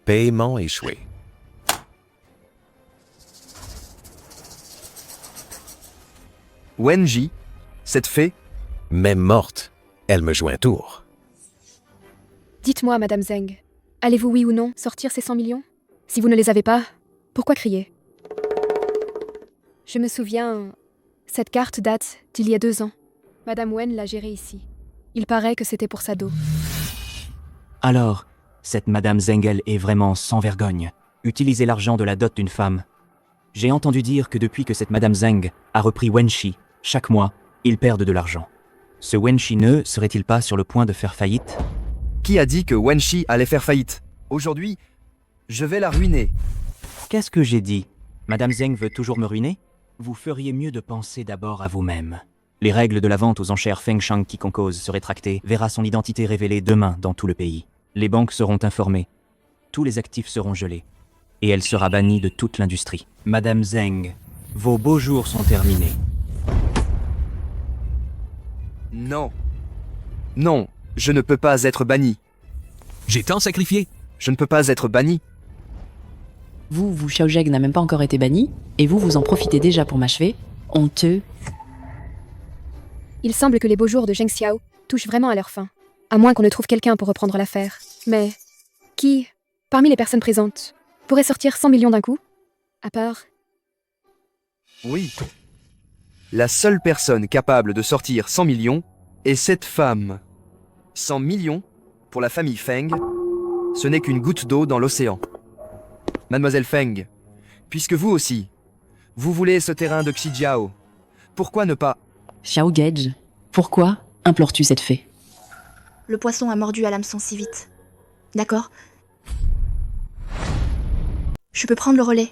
S14: Paiement échoué.
S2: Wenji, cette fée,
S14: même morte, elle me joue un tour.
S16: Dites-moi, Madame Zheng, allez-vous oui ou non sortir ces 100 millions? Si vous ne les avez pas, pourquoi crier? Je me souviens, cette carte date d'il y a 2 ans. Madame Wen l'a gérée ici. Il paraît que c'était pour sa dot.
S17: Alors, cette Madame Zengel est vraiment sans vergogne. Utiliser l'argent de la dot d'une femme. J'ai entendu dire que depuis que cette Madame Zeng a repris Wenshi, chaque mois, ils perdent de l'argent. Ce Wenshi ne serait-il pas sur le point de faire faillite?
S2: Qui a dit que Wenshi allait faire faillite? Aujourd'hui, je vais la ruiner.
S17: Qu'est-ce que j'ai dit? Madame Zeng veut toujours me ruiner? Vous feriez mieux de penser d'abord à vous-même. Les règles de la vente aux enchères Feng Shang quiconque ose se rétracter verra son identité révélée demain dans tout le pays. Les banques seront informées. Tous les actifs seront gelés. Et elle sera bannie de toute l'industrie. Madame Zeng, vos beaux jours sont terminés.
S2: Non. Non, je ne peux pas être banni.
S3: J'ai tant sacrifié.
S2: Je ne peux pas être banni.
S1: Vous, Xiaojeg n'a même pas encore été banni, et vous en profitez déjà pour m'achever. Honteux.
S16: Il semble que les beaux jours de Zheng Xiao touchent vraiment à leur fin. À moins qu'on ne trouve quelqu'un pour reprendre l'affaire. Mais qui, parmi les personnes présentes, pourrait sortir 100 millions d'un coup? À part...
S2: Oui. La seule personne capable de sortir 100 millions est cette femme. 100 millions, pour la famille Feng, ce n'est qu'une goutte d'eau dans l'océan. Mademoiselle Feng, puisque vous aussi, vous voulez ce terrain de Xijiao, pourquoi ne pas...
S1: Xiao Gage, pourquoi implores-tu cette fée?
S5: le poisson a mordu à l'hameçon si vite. D'accord? Je peux prendre le relais.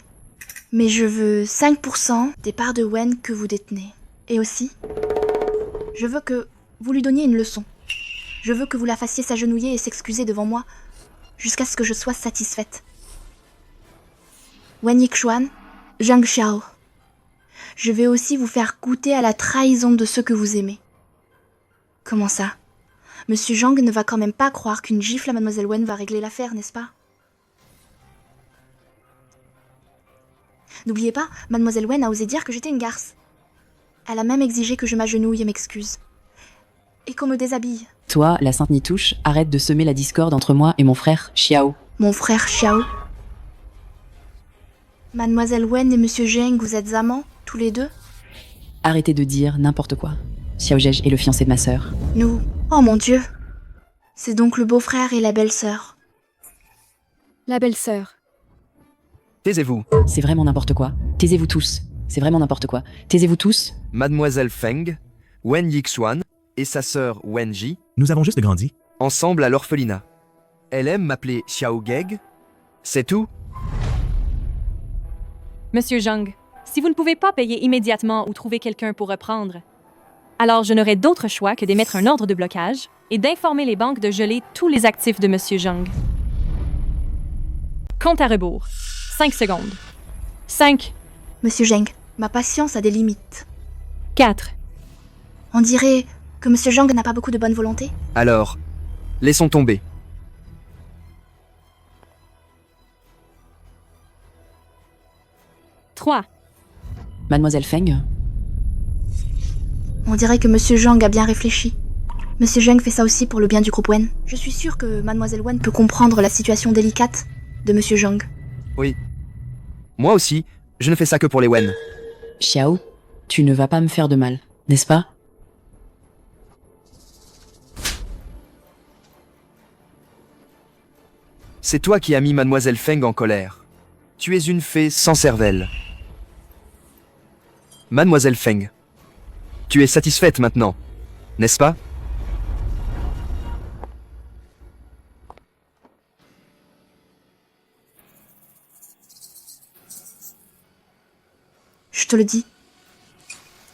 S5: Mais je veux 5% des parts de Wen que vous détenez. Et aussi, je veux que vous lui donniez une leçon. Je veux que vous la fassiez s'agenouiller et s'excuser devant moi, jusqu'à ce que je sois satisfaite. Wen Yixuan, Zhang Xiao. Je vais aussi vous faire goûter à la trahison de ceux que vous aimez. Comment ça? Monsieur Zhang ne va quand même pas croire qu'une gifle à Mademoiselle Wen va régler l'affaire, n'est-ce pas? N'oubliez pas, Mademoiselle Wen a osé dire que j'étais une garce. Elle a même exigé que je m'agenouille et m'excuse. Et qu'on me déshabille.
S1: Toi, la Sainte Nitouche, arrête de semer la discorde entre moi et mon frère Xiao.
S5: Mon frère Xiao? Mademoiselle Wen et Monsieur Zheng, vous êtes amants, tous les deux?
S1: Arrêtez de dire n'importe quoi. Xiao Zhej est le fiancé de ma sœur.
S5: Nous? Oh mon Dieu! C'est donc le beau-frère et la belle-sœur.
S16: La belle-sœur.
S2: Taisez-vous.
S1: C'est vraiment n'importe quoi. Taisez-vous tous. C'est vraiment n'importe quoi. Taisez-vous tous.
S2: Mademoiselle Feng, Wen Yixuan et sa sœur Wen Ji,
S18: Nous avons juste grandi.
S2: ensemble à l'orphelinat. Elle aime m'appeler Xiao Geg. C'est tout?
S19: Monsieur Zhang, si vous ne pouvez pas payer immédiatement ou trouver quelqu'un pour reprendre, alors je n'aurai d'autre choix que d'émettre un ordre de blocage et d'informer les banques de geler tous les actifs de Monsieur Zhang. Compte à rebours. 5 secondes. 5.
S5: Monsieur Zheng, ma patience a des limites.
S19: 4.
S5: On dirait que Monsieur Zhang n'a pas beaucoup de bonne volonté.
S2: Alors, laissons tomber.
S1: Mademoiselle Feng,
S5: On dirait que Monsieur Zhang a bien réfléchi. Monsieur Zheng fait ça aussi pour le bien du groupe Wen. Je suis sûre que Mademoiselle Wen peut comprendre la situation délicate de Monsieur Zhang.
S2: Oui. Moi aussi, je ne fais ça que pour les Wen.
S1: Xiao, tu ne vas pas me faire de mal, n'est-ce pas?
S2: C'est toi qui as mis Mademoiselle Feng en colère. Tu es une fée sans cervelle. Mademoiselle Feng, tu es satisfaite maintenant, n'est-ce pas?
S5: Je te le dis.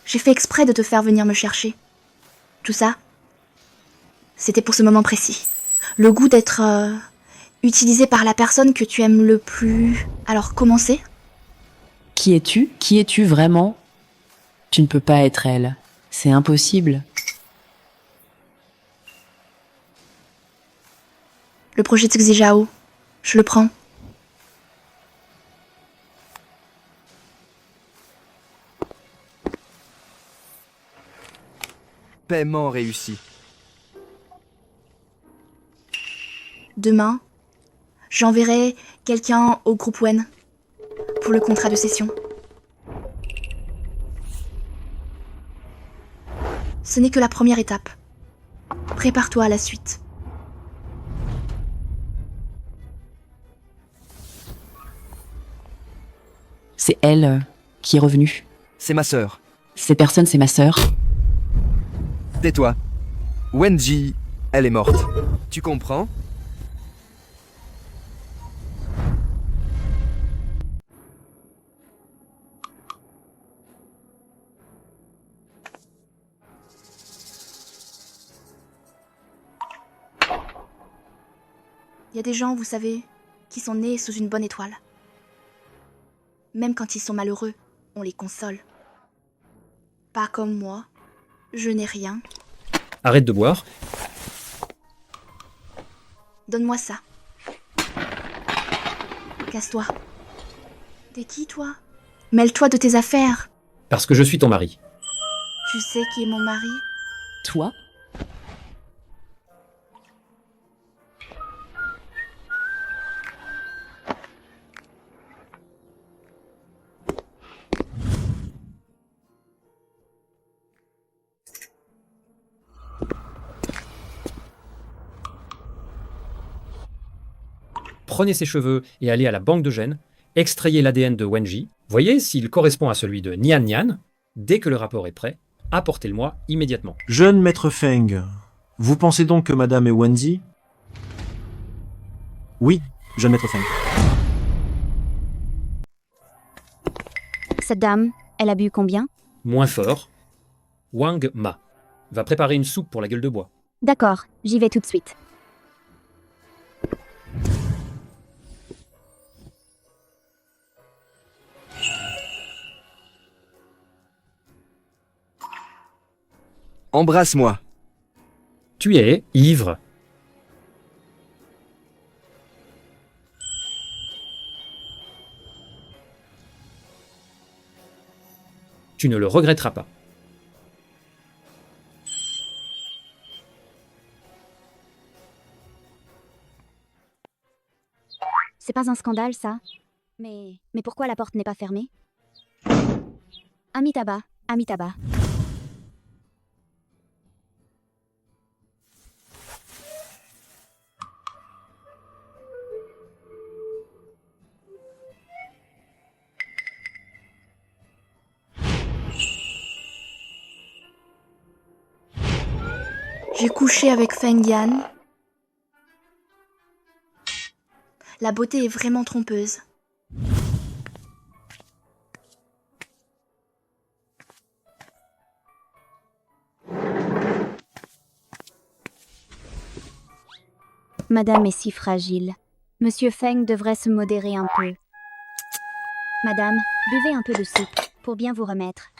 S5: J'ai fait exprès de te faire venir me chercher. Tout ça, c'était pour ce moment précis. Le goût d'être utilisé par la personne que tu aimes le plus. Alors commencez.
S1: Qui es-tu? Qui es-tu vraiment? Tu ne peux pas être elle. C'est impossible.
S5: Le projet Tsuxi Zhao, je le prends.
S2: Paiement réussi.
S5: Demain, j'enverrai quelqu'un au groupe Wen pour le contrat de cession. Ce n'est que la première étape. Prépare-toi à la suite.
S1: C'est elle qui est revenue.
S2: C'est ma sœur.
S1: Ces personnes, c'est ma sœur.
S2: Tais-toi. Wenji, elle est morte. Tu comprends?
S5: Il y a des gens, vous savez, qui sont nés sous une bonne étoile. Même quand ils sont malheureux, on les console. Pas comme moi. Je n'ai rien.
S4: Arrête de boire.
S5: Donne-moi ça. Casse-toi. T'es qui, toi? Mêle-toi de tes affaires.
S4: Parce que je suis ton mari.
S5: Tu sais qui est mon mari?
S1: Toi?
S4: Prenez ses cheveux et allez à la banque de gènes, extrayez l'ADN de Wenji, voyez s'il correspond à celui de Nian Nian. Dès que le rapport est prêt, apportez-le-moi immédiatement.
S6: Jeune maître Feng, Vous pensez donc que madame est Wendy? Oui, jeune maître Feng.
S13: Cette dame, elle a bu combien?
S4: Moins fort. Wang Ma va préparer une soupe pour la gueule de bois.
S13: D'accord, j'y vais tout de suite.
S2: Embrasse-moi.
S4: Tu es ivre. Tu ne le regretteras pas.
S13: C'est pas un scandale, ça? Mais pourquoi la porte n'est pas fermée? Amitabha, Amitabha.
S5: J'ai couché avec Feng Yan. La beauté est vraiment trompeuse.
S13: Madame est si fragile. Monsieur Feng devrait se modérer un peu. Madame, buvez un peu de soupe pour bien vous remettre.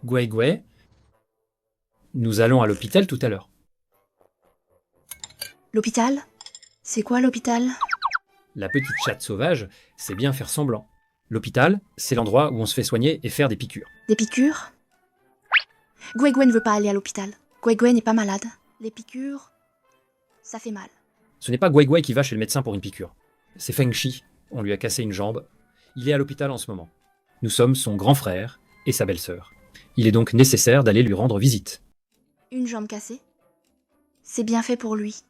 S4: Gui Gui, nous allons à l'hôpital tout à l'heure.
S5: L'hôpital? C'est quoi l'hôpital?
S4: La petite chatte sauvage sait bien faire semblant. L'hôpital, c'est l'endroit où on se fait soigner et faire des piqûres.
S5: Des piqûres? Gui Gui ne veut pas aller à l'hôpital. Gui Gui n'est pas malade. Les piqûres, ça fait mal.
S4: Ce n'est pas Gui Gui qui va chez le médecin pour une piqûre. C'est Feng Shi. On lui a cassé une jambe. Il est à l'hôpital en ce moment. Nous sommes son grand frère et sa belle-sœur. Il est donc nécessaire d'aller lui rendre visite.
S5: Une jambe cassée? C'est bien fait pour lui.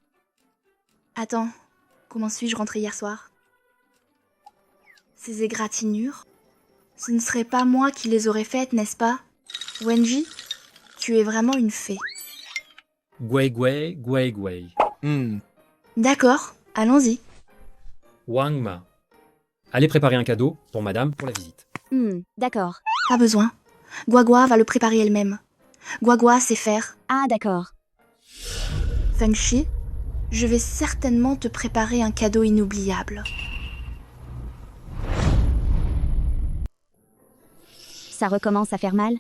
S5: Attends, comment suis-je rentrée hier soir? Ces égratignures? Ce ne serait pas moi qui les aurais faites, n'est-ce pas? Wenji, tu es vraiment une fée.
S4: Gui Gui, Gui Gui.
S5: D'accord, allons-y.
S4: Wang Ma. Allez préparer un cadeau pour madame pour la visite.
S13: D'accord.
S5: Pas besoin. Guagua va le préparer elle-même. Guagua sait faire.
S13: Ah, d'accord.
S5: Feng Shi, je vais certainement te préparer un cadeau inoubliable.
S13: Ça recommence à faire mal?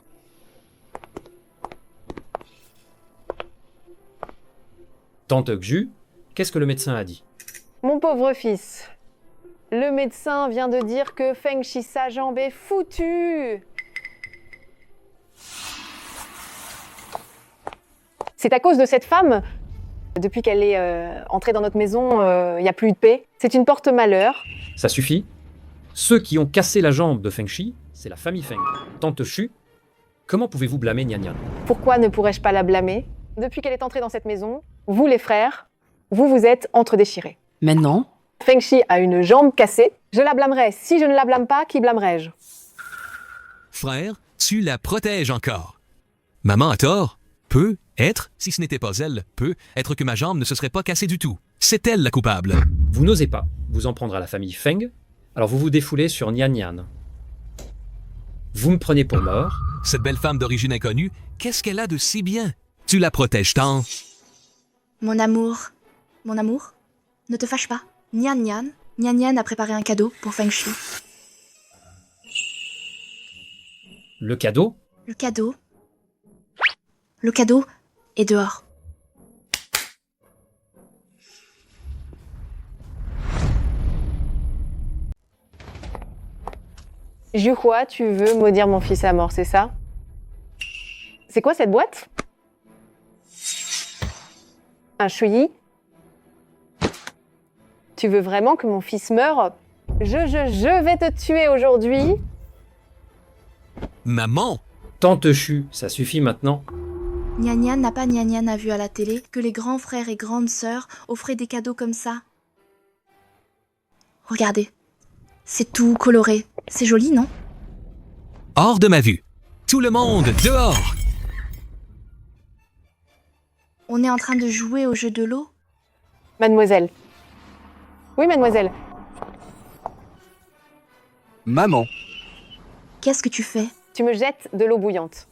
S4: Tante Xu, qu'est-ce que le médecin a dit?
S7: Mon pauvre fils, le médecin vient de dire que Feng Shi, sa jambe est foutue. C'est à cause de cette femme. Depuis qu'elle est entrée dans notre maison, il n'y a plus de paix. C'est une porte-malheur.
S4: Ça suffit. Ceux qui ont cassé la jambe de Feng Shi, c'est la famille Feng. Tante Xu, comment pouvez-vous blâmer Nian Nian?
S7: Pourquoi ne pourrais-je pas la blâmer? Depuis qu'elle est entrée dans cette maison, vous les frères, vous êtes entre-déchirés.
S1: Maintenant,
S7: Feng Shi a une jambe cassée. Je la blâmerai. Si je ne la blâme pas, qui blâmerai-je?
S3: Frère, tu la protèges encore. Maman a tort. Peut être, si ce n'était pas elle, peut être que ma jambe ne se serait pas cassée du tout. C'est elle la coupable.
S4: Vous n'osez pas vous en prendre à la famille Feng, alors vous vous défoulez sur Nian Nian. Vous me prenez pour mort.
S3: Cette belle femme d'origine inconnue, qu'est-ce qu'elle a de si bien? Tu la protèges tant.
S5: Mon amour, ne te fâche pas. Nian Nian a préparé un cadeau pour Feng Shi.
S4: Le cadeau?
S5: Le cadeau est dehors.
S7: Juhua, tu veux maudire mon fils à mort, c'est ça? C'est quoi cette boîte? Un shuyi? Tu veux vraiment que mon fils meure? Je vais te tuer aujourd'hui.
S3: Maman!
S4: Tante Xu, ça suffit maintenant.
S5: Nian Nian n'a pas Nian Nian a vu à la télé que les grands frères et grandes sœurs offraient des cadeaux comme ça. Regardez, c'est tout coloré. C'est joli, non?
S3: Hors de ma vue. Tout le monde, dehors!
S5: On est en train de jouer au jeu de l'eau?
S7: Mademoiselle. Oui, mademoiselle.
S2: Maman.
S5: Qu'est-ce que tu fais?
S7: Tu me jettes de l'eau bouillante.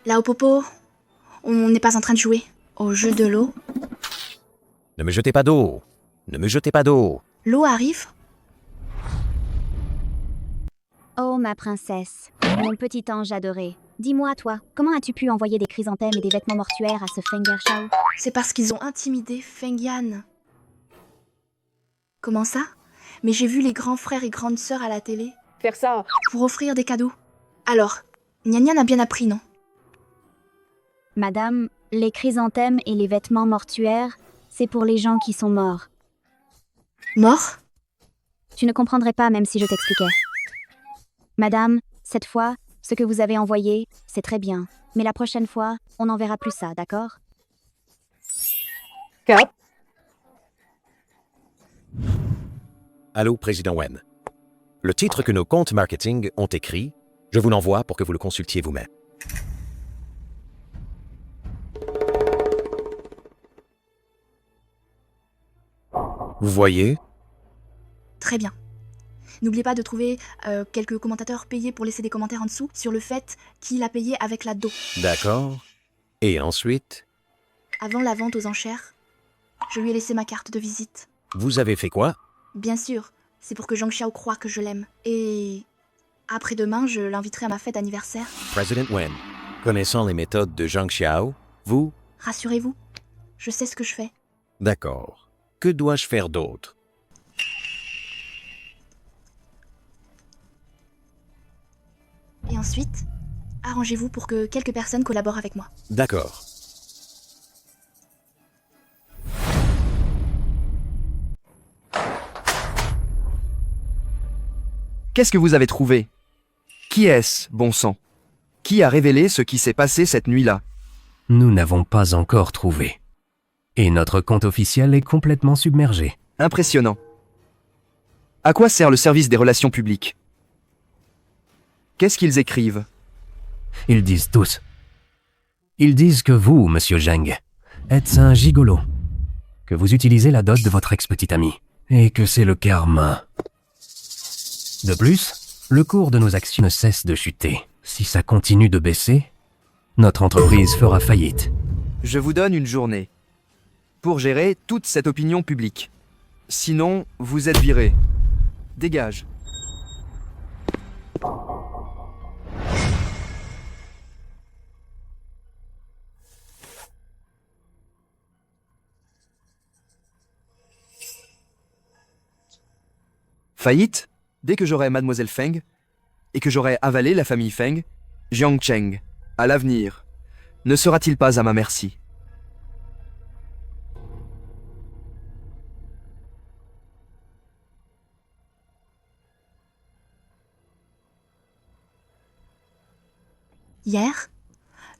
S5: Là au popo, on n'est pas en train de jouer au jeu de l'eau.
S14: Ne me jetez pas d'eau. Ne me jetez pas d'eau.
S5: L'eau arrive?
S13: Oh ma princesse, mon petit ange adoré. Dis-moi toi, comment as-tu pu envoyer des chrysanthèmes et des vêtements mortuaires à ce Fenger Shao?
S5: C'est parce qu'ils ont intimidé Feng Yan. Comment ça? Mais j'ai vu les grands frères et grandes sœurs à la télé.
S7: Faire ça?
S5: Pour offrir des cadeaux. Alors, Nyan Nyan a bien appris, non?
S13: Madame, les chrysanthèmes et les vêtements mortuaires, c'est pour les gens qui sont morts.
S5: Morts?
S13: Tu ne comprendrais pas même si je t'expliquais. Madame, cette fois, ce que vous avez envoyé, c'est très bien. Mais la prochaine fois, on n'enverra plus ça, d'accord?
S7: Cap.
S14: Allô, Président Wen. Le titre que nos comptes marketing ont écrit, je vous l'envoie pour que vous le consultiez vous-même. Vous voyez?
S5: Très bien. N'oubliez pas de trouver quelques commentateurs payés pour laisser des commentaires en dessous sur le fait qu'il a payé avec la Do.
S14: D'accord. Et ensuite,
S5: Avant la vente aux enchères, je lui ai laissé ma carte de visite.
S14: vous avez fait quoi?
S5: Bien sûr, c'est pour que Zhang Xiao croie que je l'aime. Et après-demain, je l'inviterai à ma fête d'anniversaire.
S14: Président Wen, connaissant les méthodes de Zhang Xiao, vous?
S5: Rassurez-vous, je sais ce que je fais.
S14: D'accord. Que dois-je faire d'autre?
S5: Et ensuite, arrangez-vous pour que quelques personnes collaborent avec moi.
S14: D'accord.
S2: Qu'est-ce que vous avez trouvé? Qui est-ce, bon sang? Qui a révélé ce qui s'est passé cette nuit-là?
S9: Nous n'avons pas encore trouvé. Et notre compte officiel est complètement submergé.
S2: Impressionnant. À quoi sert le service des relations publiques? Qu'est-ce qu'ils écrivent?
S9: Ils disent tous. Ils disent que vous, monsieur Zheng, êtes un gigolo. Que vous utilisez la dot de votre ex-petite amie. Et que c'est le karma. De plus, le cours de nos actions ne cesse de chuter. Si ça continue de baisser, notre entreprise fera faillite.
S2: Je vous donne une journée pour gérer toute cette opinion publique. Sinon, vous êtes viré. Dégage. Faillite? Dès que j'aurai Mademoiselle Feng, et que j'aurai avalé la famille Feng, Jiang Cheng, à l'avenir, ne sera-t-il pas à ma merci?
S5: Hier,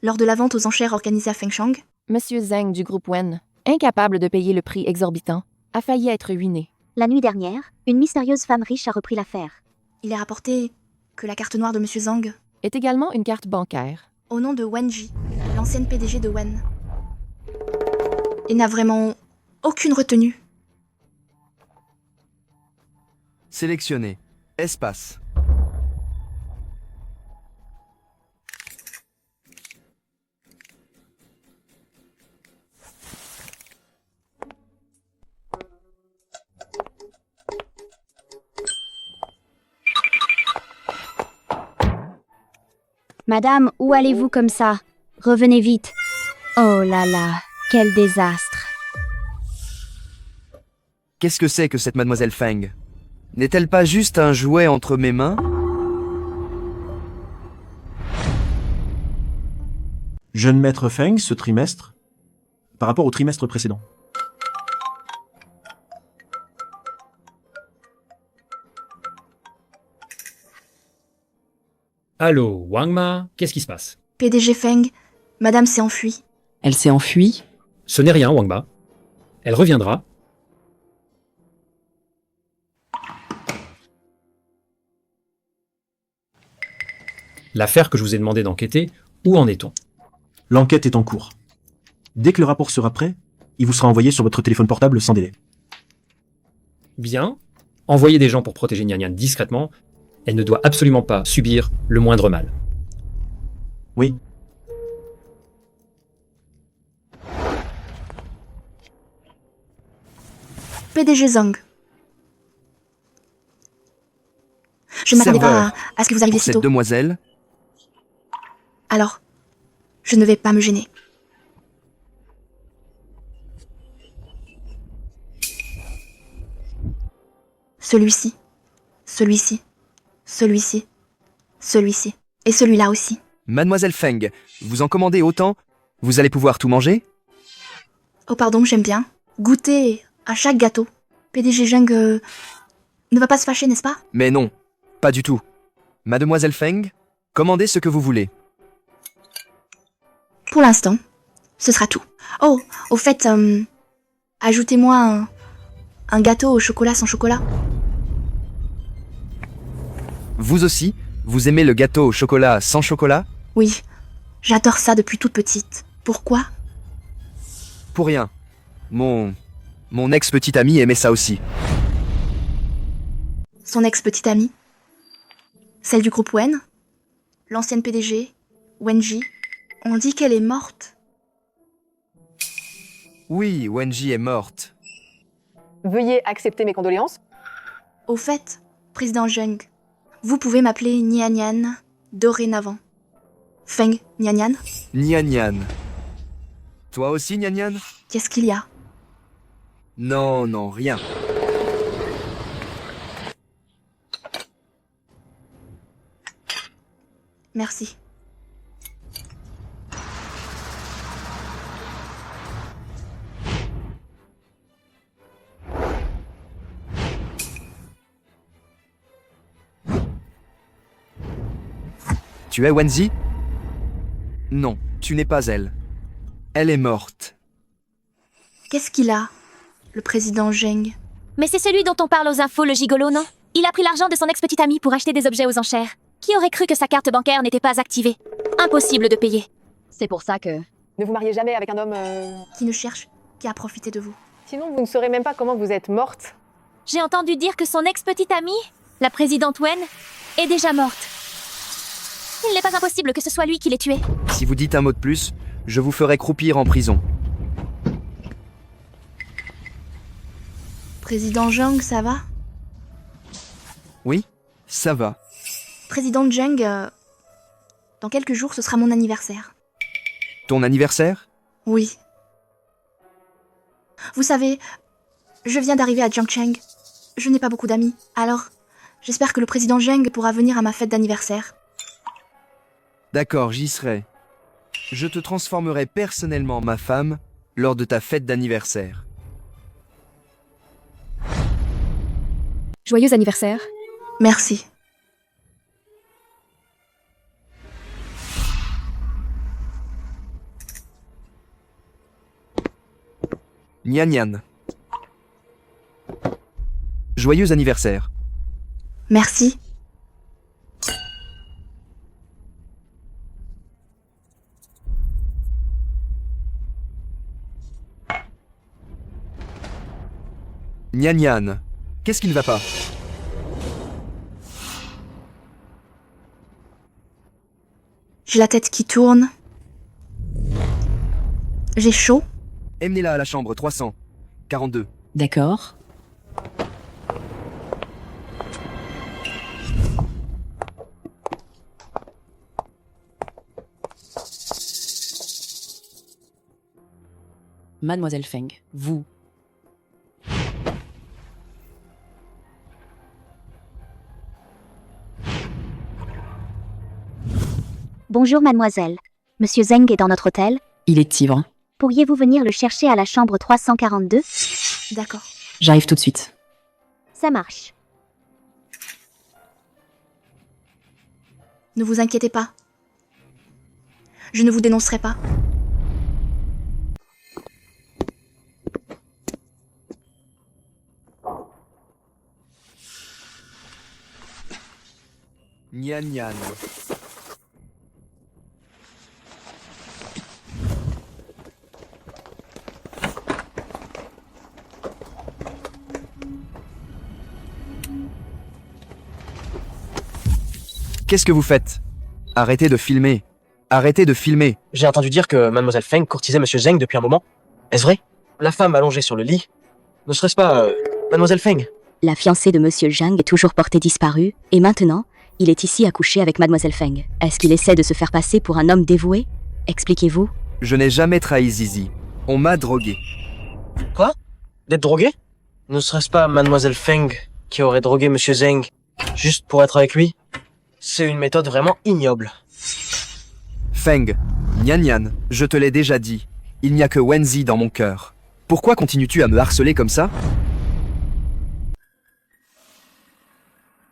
S5: lors de la vente aux enchères organisée à Fengshang,
S20: Monsieur Zheng du groupe Wen, incapable de payer le prix exorbitant, a failli être ruiné.
S13: La nuit dernière, une mystérieuse femme riche a repris l'affaire.
S5: il est rapporté que la carte noire de Monsieur Zhang,
S20: Est également une carte bancaire.
S5: au nom de Wen Ji, l'ancienne PDG de Wen, et n'a vraiment aucune retenue.
S2: Sélectionner. Espace.
S13: Madame, où allez-vous comme ça? Revenez vite. Oh là là, quel désastre.
S2: Qu'est-ce que c'est que cette Mademoiselle Feng? N'est-elle pas juste un jouet entre mes mains?
S6: Jeune maître Feng, ce trimestre, par rapport au trimestre précédent.
S4: Allô, Wang Ma, qu'est-ce qui se passe?
S5: PDG Feng, Madame s'est enfuie.
S1: Elle s'est enfuie?
S4: Ce n'est rien, Wang Ma. Elle reviendra. L'affaire que je vous ai demandé d'enquêter, où en est-on?
S6: L'enquête est en cours. Dès que le rapport sera prêt, il vous sera envoyé sur votre téléphone portable sans délai.
S4: Bien. Envoyez des gens pour protéger Nyan Nyan discrètement. Elle ne doit absolument pas subir le moindre mal.
S6: Oui.
S5: PDG Zhang. Je ne m'attendais pas à ce que vous arriviez
S2: Pour
S5: si
S2: cette
S5: tôt.
S2: demoiselle,
S5: Alors, je ne vais pas me gêner. Celui-ci, celui-ci, celui-ci, celui-ci, et celui-là aussi.
S2: Mademoiselle Feng, vous en commandez autant, vous allez pouvoir tout manger?
S5: Oh pardon, j'aime bien. Goûter à chaque gâteau. PDG Zhang ne va pas se fâcher, n'est-ce pas?
S2: Mais non, pas du tout. Mademoiselle Feng, commandez ce que vous voulez.
S5: Pour l'instant, ce sera tout. Oh, au fait, ajoutez-moi un gâteau au chocolat sans chocolat.
S2: Vous aussi, vous aimez le gâteau au chocolat sans chocolat?
S5: Oui, j'adore ça depuis toute petite. Pourquoi?
S2: Pour rien. Mon ex-petite amie aimait ça aussi.
S5: Son ex-petite amie? Celle du groupe Wen? L'ancienne PDG? Wenji? On dit qu'elle est morte.
S2: Oui, Wenji est morte.
S7: Veuillez accepter mes condoléances.
S5: Au fait, président Zheng, vous pouvez m'appeler Nyan Nyan dorénavant. Feng Nyan Nyan?
S2: Nyan Nyan. Toi aussi, Nyan Nyan?
S5: Qu'est-ce qu'il y a?
S2: Non, non, rien.
S5: Merci.
S2: Tu es Wenzi? Non, tu n'es pas elle. Elle est morte.
S5: Qu'est-ce qu'il a, le président Zheng?
S21: Mais c'est celui dont on parle aux infos, le gigolo, non? Il a pris l'argent de son ex-petite amie pour acheter des objets aux enchères. Qui aurait cru que sa carte bancaire n'était pas activée? Impossible de payer.
S20: C'est pour ça que...
S7: Ne vous mariez jamais avec un homme...
S5: Qui ne cherche qu'à profiter de vous.
S7: Sinon, vous ne saurez même pas comment vous êtes morte.
S21: J'ai entendu dire que son ex-petite amie, la présidente Wen, est déjà morte. Il n'est pas impossible que ce soit lui qui l'ait tuée.
S2: Si vous dites un mot de plus, je vous ferai croupir en prison.
S5: Président Zheng, ça va?
S2: Oui, ça va.
S5: Président Zheng, dans quelques jours, ce sera mon anniversaire.
S2: Ton anniversaire?
S5: Oui. Vous savez, je viens d'arriver à Jiangcheng. Je n'ai pas beaucoup d'amis, alors j'espère que le président Zheng pourra venir à ma fête d'anniversaire.
S2: D'accord, j'y serai. Je te transformerai personnellement en ma femme lors de ta fête d'anniversaire.
S16: Joyeux anniversaire.
S5: Merci.
S2: Nyan Nyan. Joyeux anniversaire.
S5: Merci.
S2: Nyan Nyan. Qu'est-ce qui ne va pas?
S5: J'ai la tête qui tourne. J'ai chaud.
S2: Emmenez-la à la chambre 342.
S1: D'accord. Mademoiselle Feng, vous.
S13: Bonjour mademoiselle. Monsieur Zheng est dans notre hôtel.
S1: Il est ivre.
S13: Pourriez-vous venir le chercher à la chambre 342?
S5: D'accord.
S1: J'arrive tout de suite.
S13: Ça marche.
S5: Ne vous inquiétez pas. Je ne vous dénoncerai pas.
S2: Nyan Nyan. Qu'est-ce que vous faites? Arrêtez de filmer. Arrêtez de filmer.
S8: J'ai entendu dire que Mademoiselle Feng courtisait Monsieur Zheng depuis un moment. Est-ce vrai? La femme allongée sur le lit, ne serait-ce pas Mademoiselle Feng?
S22: La fiancée de Monsieur Zhang est toujours portée disparue, et maintenant, il est ici à coucher avec Mademoiselle Feng. Est-ce qu'il essaie de se faire passer pour un homme dévoué? Expliquez-vous.
S2: Je n'ai jamais trahi Zizi. On m'a drogué.
S8: Quoi? D'être drogué? Ne serait-ce pas Mademoiselle Feng qui aurait drogué Monsieur Zheng juste pour être avec lui? C'est une méthode vraiment ignoble.
S2: Feng, Nian Nian, je te l'ai déjà dit. Il n'y a que Wenzi dans mon cœur. Pourquoi continues-tu à me harceler comme ça?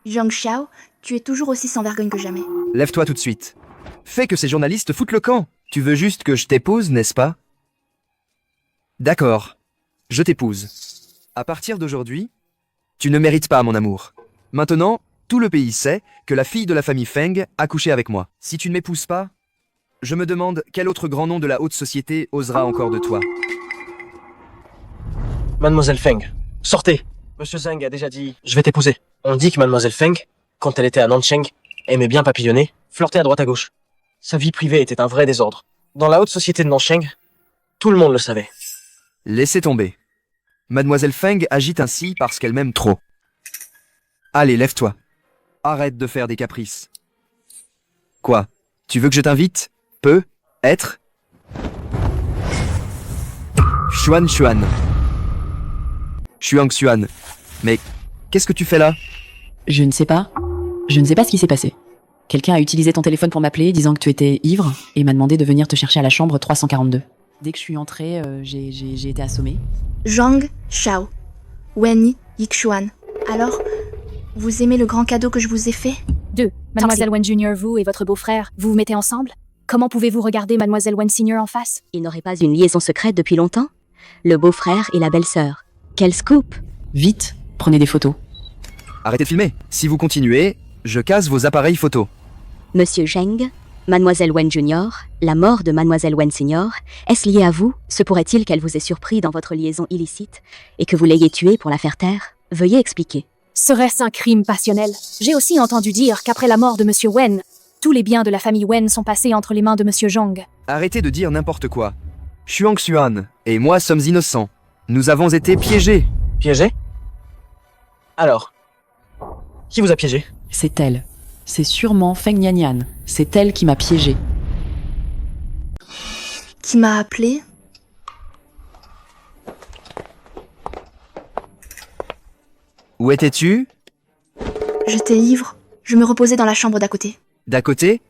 S5: Zhang Xiao, tu es toujours aussi sans vergogne que jamais.
S2: Lève-toi tout de suite. Fais que ces journalistes foutent le camp. Tu veux juste que je t'épouse, n'est-ce pas? D'accord. Je t'épouse. À partir d'aujourd'hui, tu ne mérites pas mon amour. Maintenant, tout le pays sait que la fille de la famille Feng a couché avec moi. Si tu ne m'épouses pas, je me demande quel autre grand nom de la haute société osera encore de toi.
S8: Mademoiselle Feng, sortez. Monsieur Zheng a déjà dit « Je vais t'épouser ». On dit que Mademoiselle Feng, quand elle était à Nancheng, aimait bien papillonner, flirter à droite à gauche. Sa vie privée était un vrai désordre. Dans la haute société de Nancheng, tout le monde le savait.
S2: Laissez tomber. Mademoiselle Feng agite ainsi parce qu'elle m'aime trop. Allez, lève-toi. Arrête de faire des caprices. Quoi? Tu veux que je t'invite? Peut être? Xuan Xuan. Xuan Xuan. Mais qu'est-ce que tu fais là?
S1: Je ne sais pas. Je ne sais pas ce qui s'est passé. Quelqu'un a utilisé ton téléphone pour m'appeler, disant que tu étais ivre, et m'a demandé de venir te chercher à la chambre 342. Dès que je suis entrée, j'ai été assommée.
S5: Zhang Xiao, Wen Yixuan. Alors, vous aimez le grand cadeau que je vous ai fait?
S16: 2. Mademoiselle Wen Junior, vous et votre beau-frère, vous vous mettez ensemble? Comment pouvez-vous regarder Mademoiselle Wen Senior en face?
S22: Il n'aurait pas une liaison secrète depuis longtemps? Le beau-frère et la belle-sœur. Quel scoop!
S1: Vite, prenez des photos.
S2: Arrêtez de filmer. Si vous continuez, je casse vos appareils photo.
S22: Monsieur Zheng, Mademoiselle Wen Junior, la mort de Mademoiselle Wen Senior, est-ce lié à vous? Se pourrait-il qu'elle vous ait surpris dans votre liaison illicite et que vous l'ayez tuée pour la faire taire? Veuillez expliquer.
S16: Serait-ce un crime passionnel? J'ai aussi entendu dire qu'après la mort de Monsieur Wen, tous les biens de la famille Wen sont passés entre les mains de Monsieur Zhang.
S2: Arrêtez de dire n'importe quoi. Xuan Xuan et moi sommes innocents. Nous avons été piégés.
S8: Piégés? Alors, qui vous a piégé?
S1: C'est elle. C'est sûrement Feng Nian. C'est elle qui m'a piégée.
S5: Qui m'a appelé?
S2: Où étais-tu?
S5: J'étais ivre. Je me reposais dans la chambre d'à côté.
S2: D'à côté?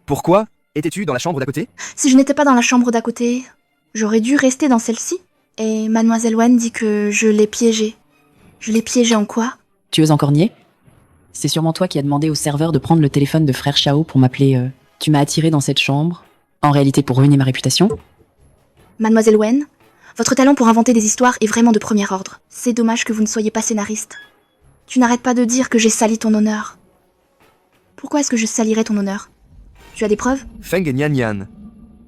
S2: Pourquoi étais-tu dans la chambre d'à côté?
S5: Si je n'étais pas dans la chambre d'à côté, j'aurais dû rester dans celle-ci. Et Mademoiselle Wen dit que je l'ai piégée. Je l'ai piégée en quoi?
S1: Tu oses encore nier? C'est sûrement toi qui as demandé au serveur de prendre le téléphone de frère Xiao pour m'appeler. Tu m'as attiré dans cette chambre, en réalité pour ruiner ma réputation.
S5: Mademoiselle Wen, votre talent pour inventer des histoires est vraiment de premier ordre. C'est dommage que vous ne soyez pas scénariste. Tu n'arrêtes pas de dire que j'ai sali ton honneur. Pourquoi est-ce que je salirais ton honneur? Tu as des preuves?
S2: Feng Nian Nian.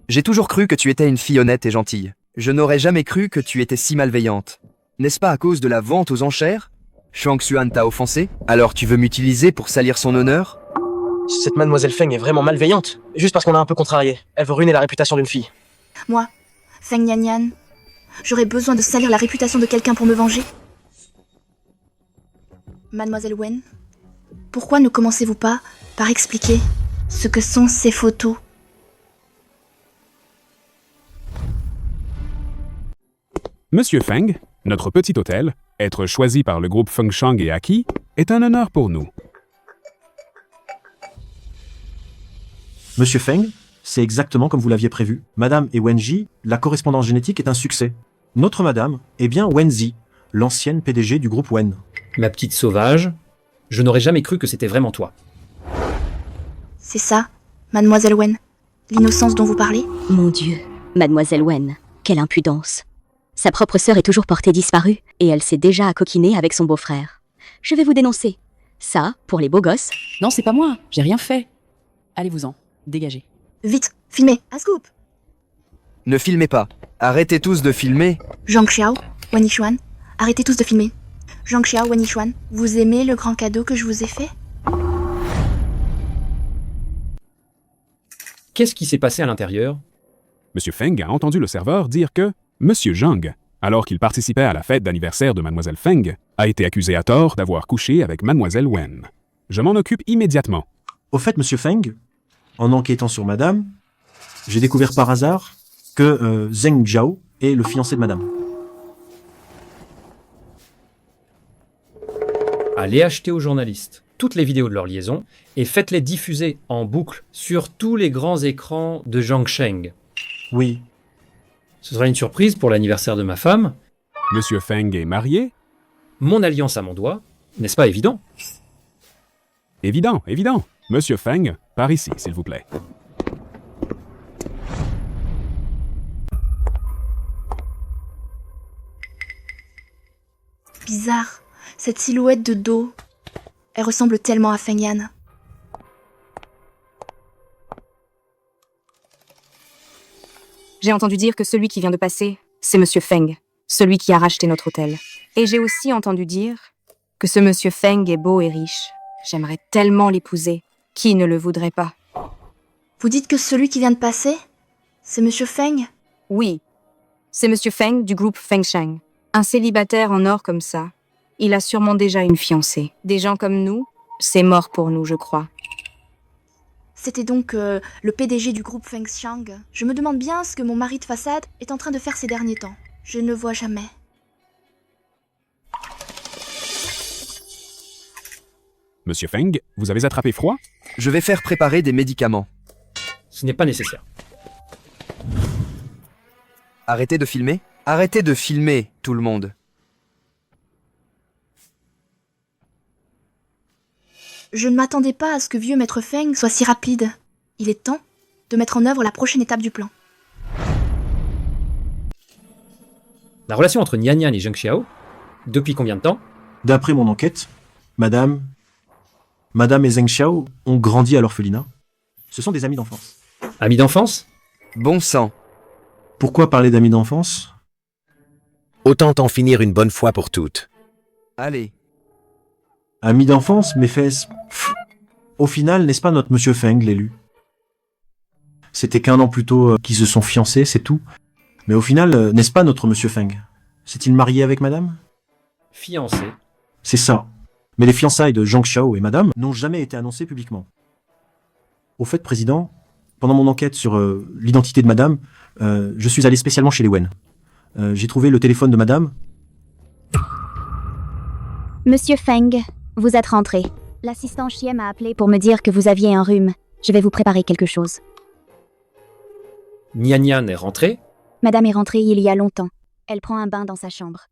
S2: J'ai toujours cru que tu étais une fille honnête et gentille. Je n'aurais jamais cru que tu étais si malveillante. N'est-ce pas à cause de la vente aux enchères? Xuan Xuan t'a offensé? Alors tu veux m'utiliser pour salir son honneur?
S8: Cette Mademoiselle Feng est vraiment malveillante, juste parce qu'on l'a un peu contrariée. Elle veut ruiner la réputation d'une fille.
S5: Moi, Feng Nian Nian, j'aurais besoin de salir la réputation de quelqu'un pour me venger? Mademoiselle Wen, pourquoi ne commencez-vous pas par expliquer ce que sont ces photos?
S23: Monsieur Feng, notre petit hôtel, être choisi par le groupe Fengshang et acquis, est un honneur pour nous.
S6: Monsieur Feng, c'est exactement comme vous l'aviez prévu. Madame et Wenji, la correspondance génétique est un succès. Notre madame est bien Wenzi, l'ancienne PDG du groupe Wen.
S4: Ma petite sauvage, je n'aurais jamais cru que c'était vraiment toi.
S5: C'est ça, Mademoiselle Wen, l'innocence dont vous parlez?
S22: Mon Dieu, Mademoiselle Wen, quelle impudence. Sa propre sœur est toujours portée disparue, et elle s'est déjà accoquinée avec son beau-frère. Je vais vous dénoncer. Ça, pour les beaux gosses.
S1: Non, c'est pas moi, j'ai rien fait. Allez-vous-en, dégagez.
S5: Vite, filmez, un scoop!
S2: Ne filmez pas. Arrêtez tous de filmer.
S5: Zhang Xiao, Wen Yixuan, arrêtez tous de filmer. Zhang Xiao, Wen Yixuan, vous aimez le grand cadeau que je vous ai fait?
S4: Qu'est-ce qui s'est passé à l'intérieur?
S23: Monsieur Feng a entendu le serveur dire que Monsieur Zhang, alors qu'il participait à la fête d'anniversaire de Mademoiselle Feng, a été accusé à tort d'avoir couché avec Mademoiselle Wen. Je m'en occupe immédiatement.
S6: Au fait, Monsieur Feng, en enquêtant sur Madame, j'ai découvert par hasard que Zheng Jiao est le fiancé de Madame.
S4: Allez acheter aux journalistes toutes les vidéos de leur liaison et faites-les diffuser en boucle sur tous les grands écrans de Zhangsheng.
S6: Oui.
S4: Ce sera une surprise pour l'anniversaire de ma femme.
S23: Monsieur Feng est marié?
S4: Mon alliance à mon doigt, n'est-ce pas évident?
S23: Évident, évident. Monsieur Feng, par ici, s'il vous plaît.
S5: Bizarre, cette silhouette de dos. Elle ressemble tellement à Feng Yan.
S10: J'ai entendu dire que celui qui vient de passer, c'est Monsieur Feng, celui qui a racheté notre hôtel. Et j'ai aussi entendu dire que ce Monsieur Feng est beau et riche. J'aimerais tellement l'épouser. Qui ne le voudrait pas?
S5: Vous dites que celui qui vient de passer, c'est Monsieur Feng?
S10: Oui, c'est Monsieur Feng du groupe Fengsheng. Un célibataire en or comme ça, il a sûrement déjà une fiancée. Des gens comme nous, c'est mort pour nous, je crois.
S5: C'était donc le PDG du groupe Fengsheng. Je me demande bien ce que mon mari de façade est en train de faire ces derniers temps. Je ne le vois jamais.
S23: Monsieur Feng, vous avez attrapé froid?
S2: Je vais faire préparer des médicaments.
S4: Ce n'est pas nécessaire.
S2: Arrêtez de filmer. Arrêtez de filmer, tout le monde.
S5: Je ne m'attendais pas à ce que vieux Maître Feng soit si rapide. Il est temps de mettre en œuvre la prochaine étape du plan.
S4: La relation entre Nian Nian et Zheng Xiao, depuis combien de temps?
S6: D'après mon enquête, Madame et Zheng Xiao ont grandi à l'orphelinat. Ce sont des amis d'enfance.
S4: Amis d'enfance?
S2: Bon sang.
S6: Pourquoi parler d'amis d'enfance?
S14: Autant en finir une bonne fois pour toutes.
S2: Allez.
S6: Amis d'enfance, mes fesses. Au final, n'est-ce pas notre Monsieur Feng, l'élu? C'était qu'1 an plus tôt qu'ils se sont fiancés, c'est tout. Mais au final, n'est-ce pas notre Monsieur Feng? S'est-il marié avec Madame?
S4: Fiancé.
S6: C'est ça. Mais les fiançailles de Zhang Xiao et Madame n'ont jamais été annoncées publiquement. Au fait, Président, pendant mon enquête sur l'identité de Madame, je suis allé spécialement chez les Wen. J'ai trouvé le téléphone de Madame.
S13: Monsieur Feng, vous êtes rentré. L'assistant Chien m'a appelé pour me dire que vous aviez un rhume. Je vais vous préparer quelque chose.
S4: Nian Nian est rentrée?
S13: Madame est rentrée il y a longtemps. Elle prend un bain dans sa chambre.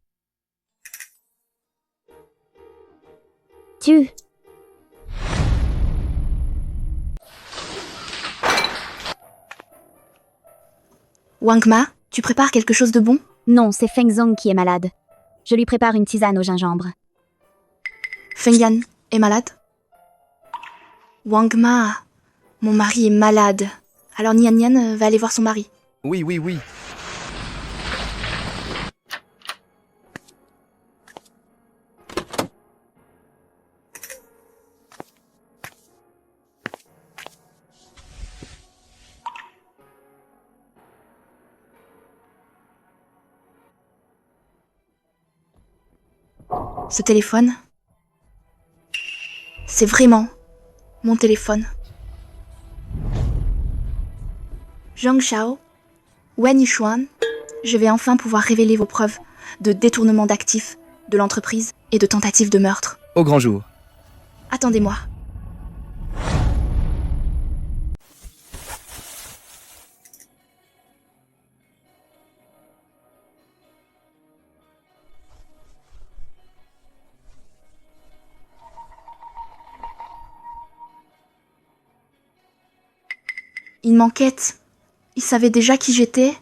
S5: Wang Ma, tu prépares quelque chose de bon?
S13: Non, c'est Feng Zong qui est malade. Je lui prépare une tisane au gingembre.
S5: Feng Yan est malade? Wang Ma, mon mari est malade. Alors Nian Nian va aller voir son mari.
S2: Oui, oui, oui.
S5: Ce téléphone, c'est vraiment mon téléphone. Zhang Xiao, Wen Yishuan, je vais enfin pouvoir révéler vos preuves de détournement d'actifs de l'entreprise et de tentative de meurtre.
S2: Au grand jour.
S5: Attendez-moi. Il m'enquête. Il savait déjà qui j'étais.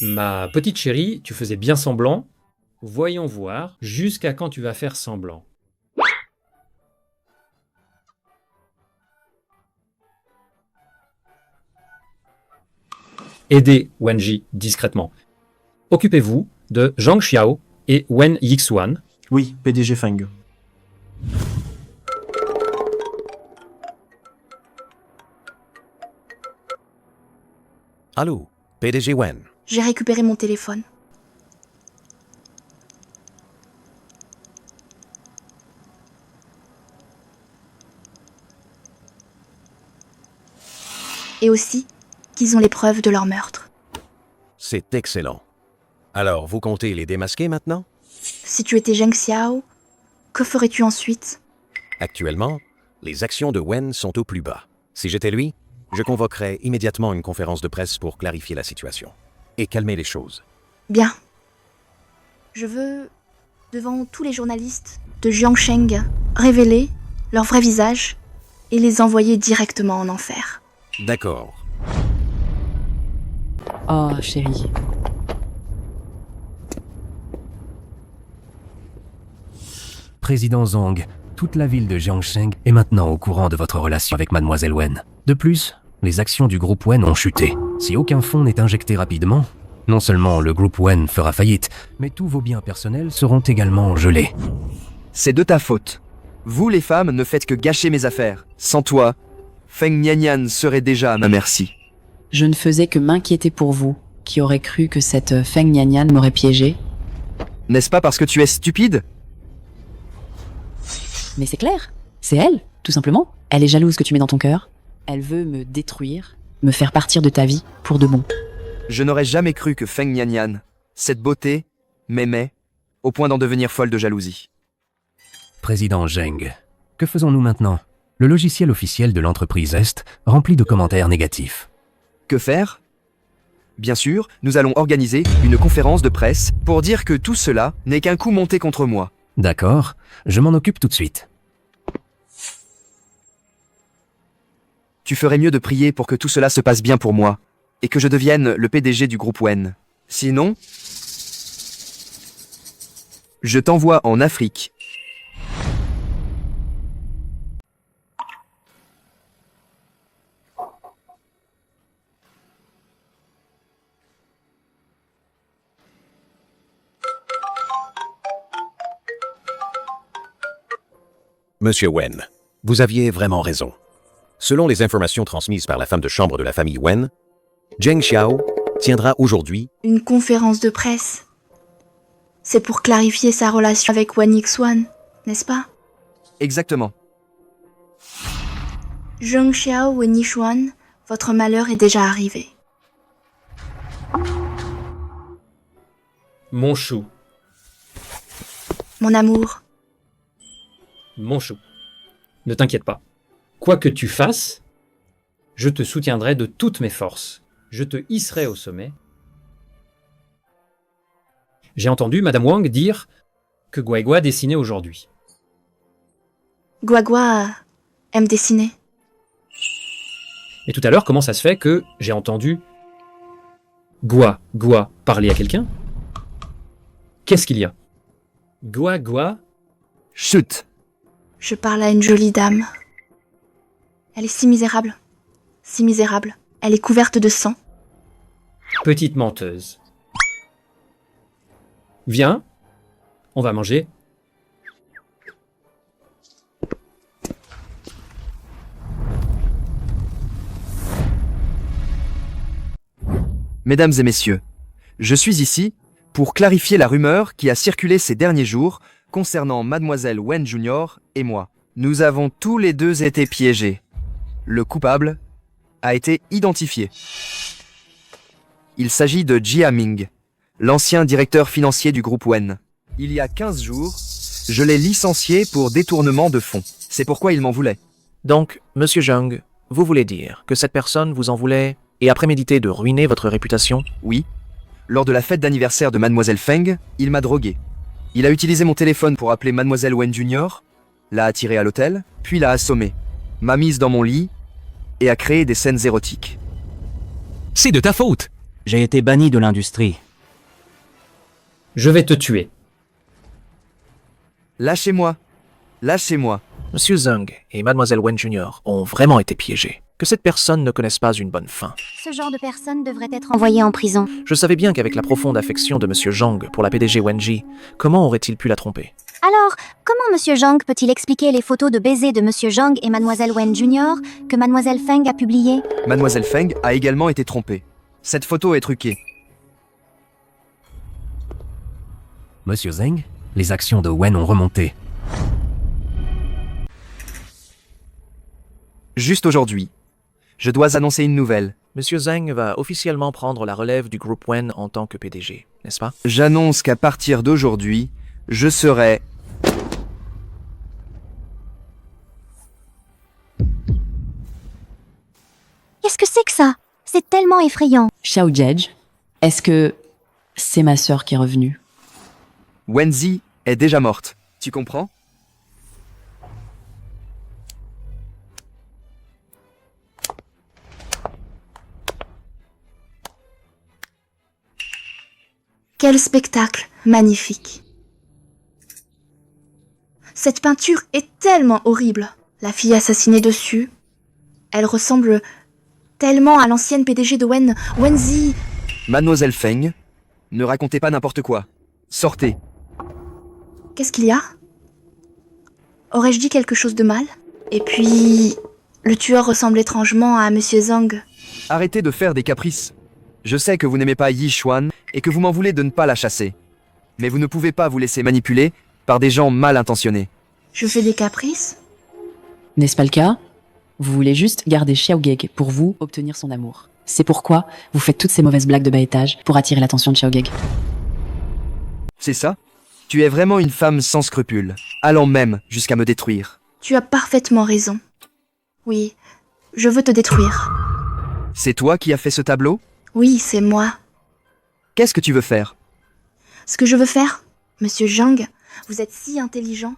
S4: Ma petite chérie, tu faisais bien semblant, Voyons voir jusqu'à quand tu vas faire semblant. Aidez Wenji discrètement. Occupez-vous de Zhang Xiao et Wen Yixuan.
S6: Oui, PDG Feng.
S14: Allô, PDG Wen.
S5: J'ai récupéré mon téléphone. Et aussi qu'ils ont les preuves de leur meurtre.
S14: C'est excellent. Alors, vous comptez les démasquer maintenant?
S5: Si tu étais Zheng Xiao, que ferais-tu ensuite?
S14: Actuellement, les actions de Wen sont au plus bas. Si j'étais lui, je convoquerais immédiatement une conférence de presse pour clarifier la situation et calmer les choses.
S5: Bien. Je veux, devant tous les journalistes de Jiangsheng, révéler leur vrai visage et les envoyer directement en enfer.
S14: D'accord.
S1: Oh, chérie.
S9: Président Zhang, toute la ville de Jiangsheng est maintenant au courant de votre relation avec Mademoiselle Wen. De plus, les actions du groupe Wen ont chuté. Si aucun fonds n'est injecté rapidement, non seulement le groupe Wen fera faillite, mais tous vos biens personnels seront également gelés.
S2: C'est de ta faute. Vous, les femmes, ne faites que gâcher mes affaires. Sans toi, Feng Nianyan serait déjà à ma merci.
S1: Je ne faisais que m'inquiéter pour vous. Qui aurait cru que cette Feng Nianyan m'aurait piégé?
S2: N'est-ce pas parce que tu es stupide?
S1: Mais c'est clair. C'est elle, tout simplement. Elle est jalouse que tu mets dans ton cœur. Elle veut me détruire, me faire partir de ta vie pour de bon.
S2: Je n'aurais jamais cru que Feng Nianyan, cette beauté, m'aimait, au point d'en devenir folle de jalousie.
S9: Président Zheng, que faisons-nous maintenant? Le logiciel officiel de l'entreprise Est rempli de commentaires négatifs.
S2: Que faire? Bien sûr, nous allons organiser une conférence de presse pour dire que tout cela n'est qu'un coup monté contre moi.
S9: D'accord, je m'en occupe tout de suite.
S2: Tu ferais mieux de prier pour que tout cela se passe bien pour moi, et que je devienne le PDG du groupe Wen. Sinon, je t'envoie en Afrique.
S14: Monsieur Wen, vous aviez vraiment raison. Selon les informations transmises par la femme de chambre de la famille Wen, Zheng Xiao tiendra aujourd'hui
S5: Une conférence de presse. C'est pour clarifier sa relation avec Wen Yixuan, n'est-ce pas?
S2: Exactement.
S5: Zheng Xiao, Wen Yixuan, votre malheur est déjà arrivé.
S4: Mon chou,
S5: Mon amour,
S4: mon chou. Ne t'inquiète pas. Quoi que tu fasses, je te soutiendrai de toutes mes forces. Je te hisserai au sommet. J'ai entendu Madame Wang dire que Guaigua dessinait aujourd'hui.
S5: Guagua aime dessiner.
S4: Et tout à l'heure, comment ça se fait que j'ai entendu Gua parler à quelqu'un? Qu'est-ce qu'il y a? Gua.
S2: Chut!
S5: Je parle à une jolie dame. Elle est si misérable. Si misérable. Elle est couverte de sang.
S4: Petite menteuse. Viens, on va manger.
S2: Mesdames et messieurs, je suis ici pour clarifier la rumeur qui a circulé ces derniers jours concernant Mademoiselle Wen Junior et moi. Nous avons tous les deux été piégés. Le coupable a été identifié. Il s'agit de Jia Ming, l'ancien directeur financier du groupe Wen. Il y a 15 jours, je l'ai licencié pour détournement de fonds. C'est pourquoi il m'en voulait.
S8: Donc, Monsieur Zhang, vous voulez dire que cette personne vous en voulait et a prémédité de ruiner votre réputation?
S2: Oui. Lors de la fête d'anniversaire de Mademoiselle Feng, il m'a drogué. Il a utilisé mon téléphone pour appeler Mademoiselle Wen Junior, l'a attirée à l'hôtel, puis l'a assommée, m'a mise dans mon lit et a créé des scènes érotiques.
S3: C'est de ta faute.
S17: J'ai été banni de l'industrie.
S4: Je vais te tuer.
S2: Lâchez-moi. Lâchez-moi.
S8: Monsieur Zhang et Mademoiselle Wen Jr. ont vraiment été piégés. Que cette personne ne connaisse pas une bonne fin.
S13: Ce genre de personne devrait être envoyé en prison.
S8: Je savais bien qu'avec la profonde affection de Monsieur Zhang pour la PDG Wenji, comment aurait-il pu la tromper?
S13: Alors, comment Monsieur Zhang peut-il expliquer les photos de baisers de Monsieur Zhang et Mademoiselle Wen Jr. que Mademoiselle Feng a publiées?
S2: Mademoiselle Feng a également été trompée. Cette photo est truquée.
S9: Monsieur Zeng, les actions de Wen ont remonté.
S2: Juste aujourd'hui, je dois annoncer une nouvelle.
S8: Monsieur Zhang va officiellement prendre la relève du groupe Wen en tant que PDG, n'est-ce pas?
S2: J'annonce qu'à partir d'aujourd'hui, je serai...
S13: Qu'est-ce que c'est que ça? C'est tellement effrayant.
S1: Xiao Jej, est-ce que c'est ma sœur qui est revenue?
S2: Wenzi est déjà morte. Tu comprends?
S5: Quel spectacle magnifique. Cette peinture est tellement horrible. La fille assassinée dessus. Elle ressemble tellement à l'ancienne PDG de Wenzi.
S2: Mademoiselle Feng, ne racontez pas n'importe quoi. Sortez.
S5: Qu'est-ce qu'il y a? Aurais-je dit quelque chose de mal? Et puis, le tueur ressemble étrangement à Monsieur Zhang.
S2: Arrêtez de faire des caprices. Je sais que vous n'aimez pas Yi Xuan et que vous m'en voulez de ne pas la chasser. Mais vous ne pouvez pas vous laisser manipuler par des gens mal intentionnés.
S5: Je fais des caprices?
S1: N'est-ce pas le cas? Vous voulez juste garder Xiao Geg pour vous obtenir son amour. C'est pourquoi vous faites toutes ces mauvaises blagues de bas étage pour attirer l'attention de Xiao Geg.
S2: C'est ça? Tu es vraiment une femme sans scrupules, allant même jusqu'à me détruire.
S5: Tu as parfaitement raison. Oui, je veux te détruire.
S2: C'est toi qui as fait ce tableau?
S5: Oui, c'est moi.
S2: Qu'est-ce que tu veux faire?
S5: Ce que je veux faire? Monsieur Zhang, vous êtes si intelligent.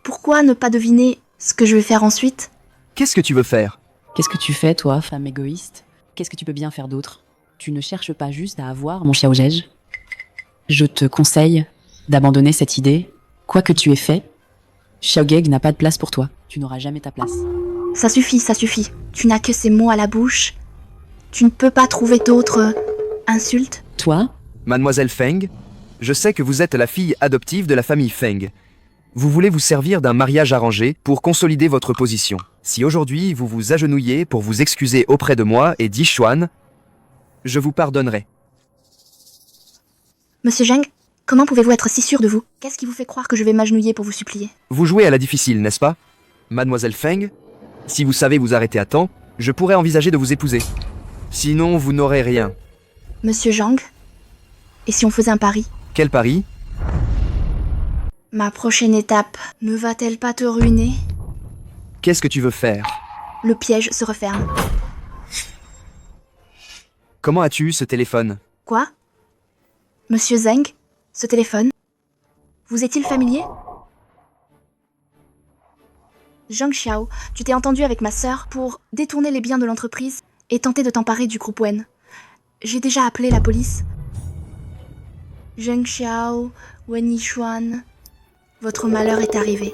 S5: Pourquoi ne pas deviner ce que je vais faire ensuite?
S2: Qu'est-ce que tu veux faire?
S1: Qu'est-ce que tu fais, toi, femme égoïste? Qu'est-ce que tu peux bien faire d'autre? Tu ne cherches pas juste à avoir mon Xiao Jej? Je te conseille d'abandonner cette idée. Quoi que tu aies fait, Xiao Geg n'a pas de place pour toi. Tu n'auras jamais ta place.
S5: Ça suffit, ça suffit. Tu n'as que ces mots à la bouche. Tu ne peux pas trouver d'autres insultes?
S1: Toi?
S2: Mademoiselle Feng, je sais que vous êtes la fille adoptive de la famille Feng. Vous voulez vous servir d'un mariage arrangé pour consolider votre position. Si aujourd'hui vous vous agenouillez pour vous excuser auprès de moi et d'Yi Xuan, je vous pardonnerai.
S5: Monsieur Zhang, comment pouvez-vous être si sûr de vous? Qu'est-ce qui vous fait croire que je vais m'agenouiller pour vous supplier?
S2: Vous jouez à la difficile, n'est-ce pas? Mademoiselle Feng, si vous savez vous arrêter à temps, je pourrais envisager de vous épouser. Sinon, vous n'aurez rien.
S5: Monsieur Zhang, et si on faisait un pari?
S2: Quel pari?
S5: Ma prochaine étape ne va-t-elle pas te ruiner?
S2: Qu'est-ce que tu veux faire?
S5: Le piège se referme.
S2: Comment as-tu eu ce téléphone?
S5: Quoi? Monsieur Zhang, ce téléphone? Vous est-il familier? Zhang Xiao, tu t'es entendu avec ma sœur pour détourner les biens de l'entreprise et tenter de t'emparer du groupe Wen. J'ai déjà appelé la police. Zhang Xiao, Wen Yixuan, votre malheur est arrivé.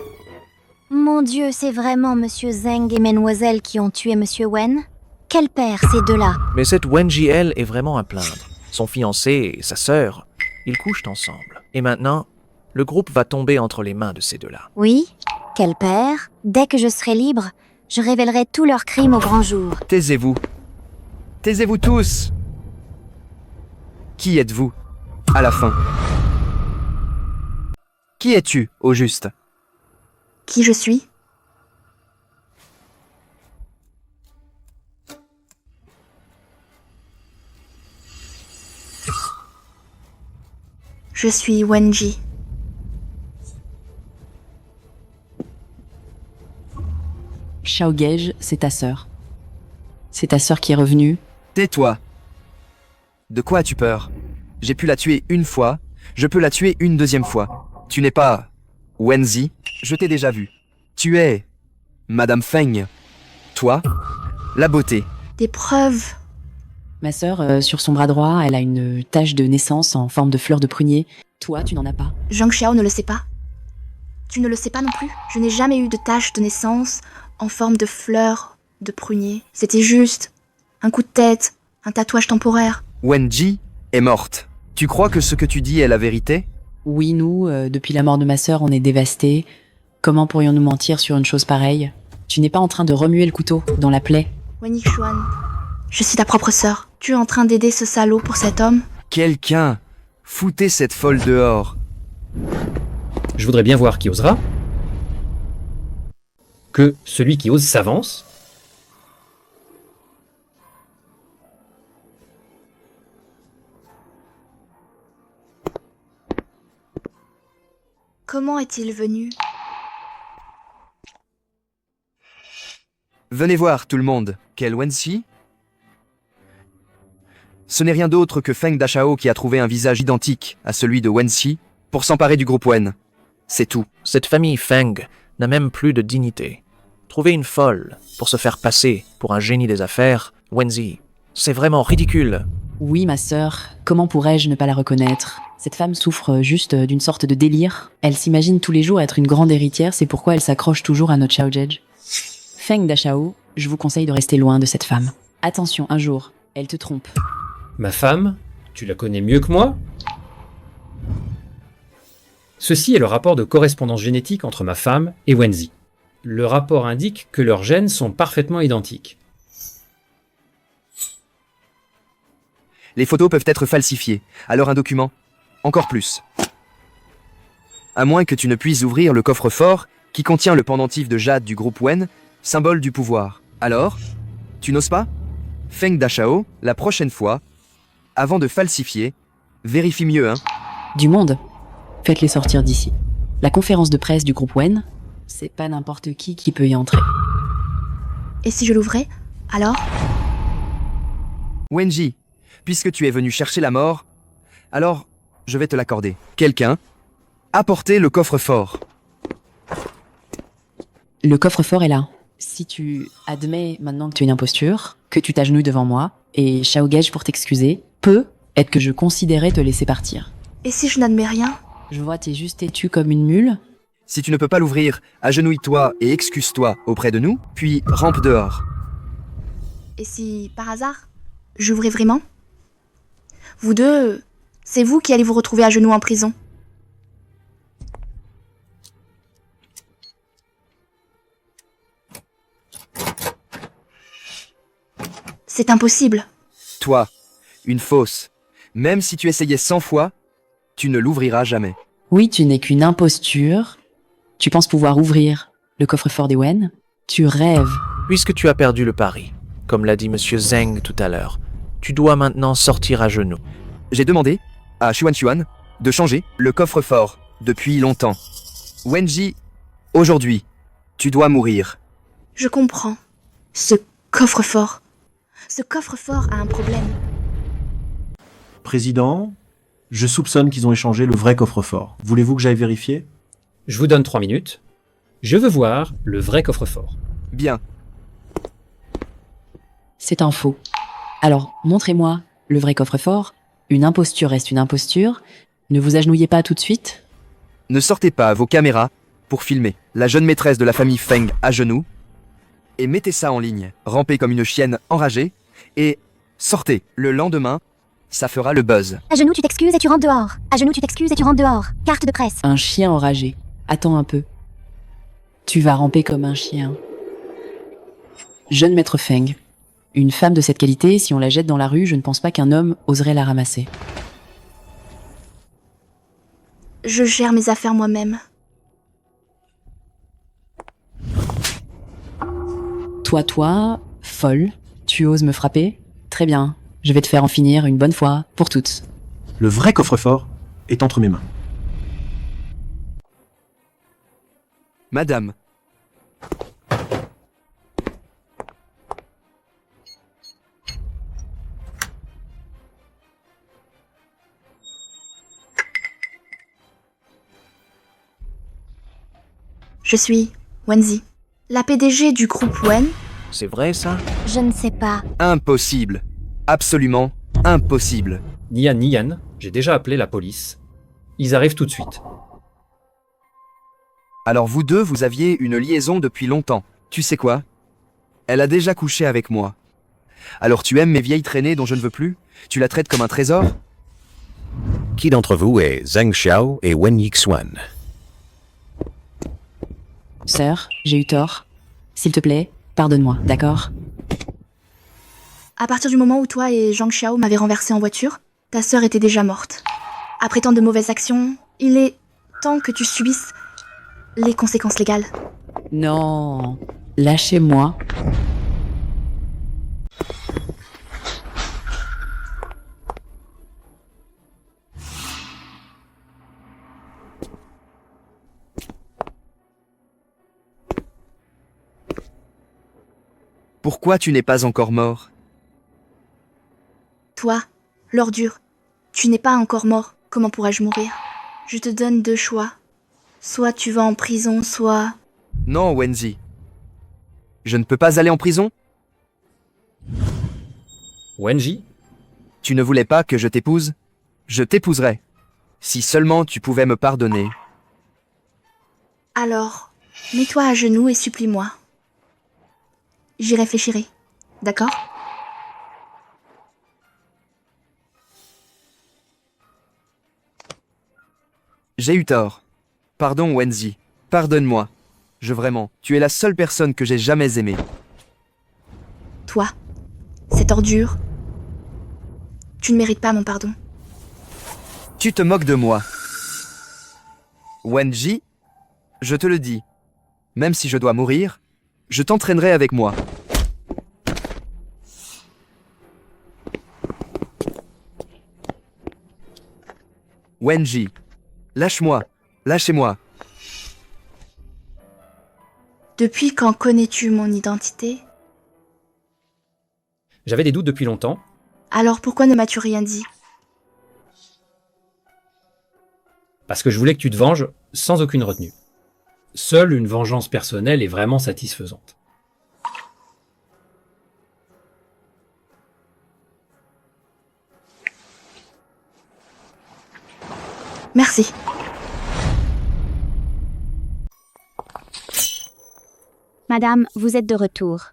S13: Mon Dieu, c'est vraiment Monsieur Zhang et Mademoiselle qui ont tué Monsieur Wen? Quel père, ces deux-là?
S8: Mais cette Wenji, elle, est vraiment à plaindre. Son fiancé et sa sœur, ils couchent ensemble. Et maintenant, le groupe va tomber entre les mains de ces deux-là.
S13: Oui, quel père? Dès que je serai libre, je révélerai tous leurs crimes au grand jour.
S2: Taisez-vous. Taisez-vous tous. Qui êtes-vous, à la fin? Qui es-tu, au juste?
S5: Qui je suis? Je suis Wenji.
S1: Xiao Gej, c'est ta sœur. C'est ta sœur qui est revenue.
S2: Tais-toi. De quoi as-tu peur? J'ai pu la tuer une fois, je peux la tuer une deuxième fois. Tu n'es pas Wenzi, je t'ai déjà vu. Tu es Madame Feng. Toi, la beauté.
S5: Des preuves.
S1: Ma sœur, sur son bras droit, elle a une tache de naissance en forme de fleur de prunier. Toi, tu n'en as pas.
S5: Zhang Xiao ne le sait pas. Tu ne le sais pas non plus. Je n'ai jamais eu de tache de naissance en forme de fleur de prunier. C'était juste un coup de tête, un tatouage temporaire.
S2: Wenji est morte. Tu crois que ce que tu dis est la vérité?
S1: Oui, nous, depuis la mort de ma sœur, on est dévastés. Comment pourrions-nous mentir sur une chose pareille? Tu n'es pas en train de remuer le couteau dans la plaie.
S5: Wen Yixuan, je suis ta propre sœur. Tu es en train d'aider ce salaud pour cet homme?
S2: Quelqu'un! Foutez cette folle dehors.
S4: Je voudrais bien voir qui osera. Que celui qui ose s'avance.
S5: Comment est-il venu?
S2: Venez voir, tout le monde. Quel Wenxi? Ce n'est rien d'autre que Feng Dashao qui a trouvé un visage identique à celui de Wenxi pour s'emparer du groupe Wen. C'est tout.
S11: Cette famille Feng n'a même plus de dignité. Trouver une folle pour se faire passer pour un génie des affaires, Wenxi, c'est vraiment ridicule.
S1: Oui, ma sœur, comment pourrais-je ne pas la reconnaître? Cette femme souffre juste d'une sorte de délire. Elle s'imagine tous les jours être une grande héritière, c'est pourquoi elle s'accroche toujours à notre Xiaojej. Feng Dashao, je vous conseille de rester loin de cette femme. Attention, un jour, elle te trompe.
S4: Ma femme, tu la connais mieux que moi? Ceci est le rapport de correspondance génétique entre ma femme et Wenxi. Le rapport indique que leurs gènes sont parfaitement identiques.
S2: Les photos peuvent être falsifiées, alors un document, encore plus. À moins que tu ne puisses ouvrir le coffre-fort qui contient le pendentif de jade du groupe Wen, symbole du pouvoir. Alors, tu n'oses pas? Feng Dashao, la prochaine fois, avant de falsifier, vérifie mieux, hein.
S1: Du monde. Faites-les sortir d'ici. La conférence de presse du groupe Wen, c'est pas n'importe qui peut y entrer.
S5: Et si je l'ouvrais, alors?
S2: Wenji, puisque tu es venu chercher la mort, alors je vais te l'accorder. Quelqu'un, apportez le coffre-fort.
S1: Le coffre-fort est là. Si tu admets maintenant que tu es une imposture, que tu t'agenouilles devant moi, et Xiaogej pour t'excuser, peut être que je considérais te laisser partir.
S5: Et si je n'admets rien?
S1: Je vois t'es juste têtu comme une mule.
S2: Si tu ne peux pas l'ouvrir, agenouille-toi et excuse-toi auprès de nous, puis rampe dehors.
S5: Et si, par hasard, j'ouvrais vraiment? Vous deux, c'est vous qui allez vous retrouver à genoux en prison. C'est impossible.
S2: Toi, une fausse. Même si tu essayais 100 fois, tu ne l'ouvriras jamais.
S1: Oui, tu n'es qu'une imposture. Tu penses pouvoir ouvrir le coffre-fort des Wen? Tu rêves.
S11: Puisque tu as perdu le pari, comme l'a dit Monsieur Zheng tout à l'heure, tu dois maintenant sortir à genoux.
S2: J'ai demandé à Xuan de changer le coffre-fort depuis longtemps. Wenji, aujourd'hui, tu dois mourir.
S5: Je comprends. Ce coffre-fort. Ce coffre-fort a un problème.
S6: Président, je soupçonne qu'ils ont échangé le vrai coffre-fort. Voulez-vous que j'aille vérifier?
S4: Je vous donne 3 minutes. Je veux voir le vrai coffre-fort.
S2: Bien.
S1: C'est un faux. Alors, montrez-moi le vrai coffre-fort. Une imposture reste une imposture. Ne vous agenouillez pas tout de suite.
S2: Ne sortez pas vos caméras pour filmer la jeune maîtresse de la famille Feng à genoux et mettez ça en ligne. Rampez comme une chienne enragée et sortez. Le lendemain, ça fera le buzz.
S21: À genoux, tu t'excuses et tu rentres dehors. À genoux, tu t'excuses et tu rentres dehors. Carte de presse.
S1: Un chien enragé. Attends un peu. Tu vas ramper comme un chien. Jeune maître Feng. Une femme de cette qualité, si on la jette dans la rue, je ne pense pas qu'un homme oserait la ramasser.
S5: Je gère mes affaires moi-même.
S1: Toi, folle, tu oses me frapper? Très bien, je vais te faire en finir une bonne fois pour toutes.
S6: Le vrai coffre-fort est entre mes mains.
S2: Madame.
S5: Je suis Wenxi, la PDG du groupe Wen.
S11: C'est vrai ça?
S21: Je ne sais pas.
S2: Impossible. Absolument impossible.
S4: Nian, j'ai déjà appelé la police. Ils arrivent tout de suite.
S2: Alors vous deux, vous aviez une liaison depuis longtemps. Tu sais quoi? Elle a déjà couché avec moi. Alors tu aimes mes vieilles traînées dont je ne veux plus? Tu la traites comme un trésor?
S14: Qui d'entre vous est Zheng Xiao et Wen Yixuan?
S1: Sœur, j'ai eu tort. S'il te plaît, pardonne-moi, d'accord?
S5: À partir du moment où toi et Zhang Xiao m'avez renversé en voiture, ta sœur était déjà morte. Après tant de mauvaises actions, il est temps que tu subisses les conséquences légales.
S1: Non, lâchez-moi.
S2: Pourquoi tu n'es pas encore mort?
S5: Toi, l'ordure, tu n'es pas encore mort. Comment pourrais-je mourir? Je te donne deux choix. Soit tu vas en prison, soit...
S2: Non, Wenzi. Je ne peux pas aller en prison?
S4: Wenji?
S2: Tu ne voulais pas que je t'épouse? Je t'épouserai. Si seulement tu pouvais me pardonner.
S5: Alors, mets-toi à genoux et supplie-moi. J'y réfléchirai. D'accord?
S2: J'ai eu tort. Pardon, Wenzi. Pardonne-moi. Tu es la seule personne que j'ai jamais aimée.
S5: Toi, cette ordure, tu ne mérites pas mon pardon.
S2: Tu te moques de moi. Wenji, je te le dis. Même si je dois mourir, je t'entraînerai avec moi. Wenji, lâche-moi, lâchez-moi.
S5: Depuis quand connais-tu mon identité?
S4: J'avais des doutes depuis longtemps.
S5: Alors pourquoi ne m'as-tu rien dit?
S4: Parce que je voulais que tu te venges sans aucune retenue. Seule une vengeance personnelle est vraiment satisfaisante.
S5: Merci.
S13: Madame, vous êtes de retour.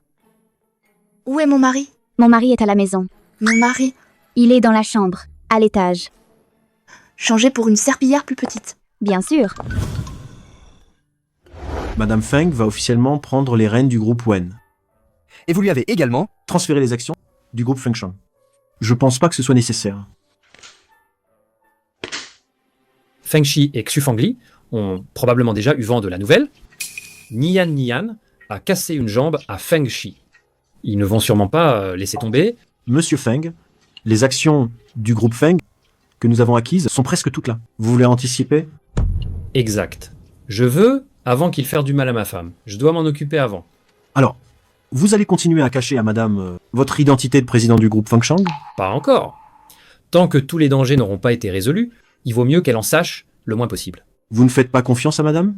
S5: Où est mon mari?
S13: Mon mari est à la maison.
S5: Mon mari?
S13: Il est dans la chambre, à l'étage.
S5: Changé pour une serpillière plus petite.
S13: Bien sûr.
S6: Madame Feng va officiellement prendre les rênes du groupe Wen.
S2: Et vous lui avez également
S6: transféré les actions du groupe Fengshang. Je pense pas que ce soit nécessaire.
S4: Feng Shi et Xu Fangli ont probablement déjà eu vent de la nouvelle. Nian a cassé une jambe à Feng Shi. Ils ne vont sûrement pas laisser tomber.
S6: Monsieur Feng, les actions du groupe Feng que nous avons acquises sont presque toutes là. Vous voulez anticiper?
S4: Exact. Je veux avant qu'il fasse du mal à ma femme. Je dois m'en occuper avant.
S6: Alors, vous allez continuer à cacher à madame votre identité de président du groupe Fengshang?
S4: Pas encore. Tant que tous les dangers n'auront pas été résolus, il vaut mieux qu'elle en sache le moins possible.
S6: Vous ne faites pas confiance à madame?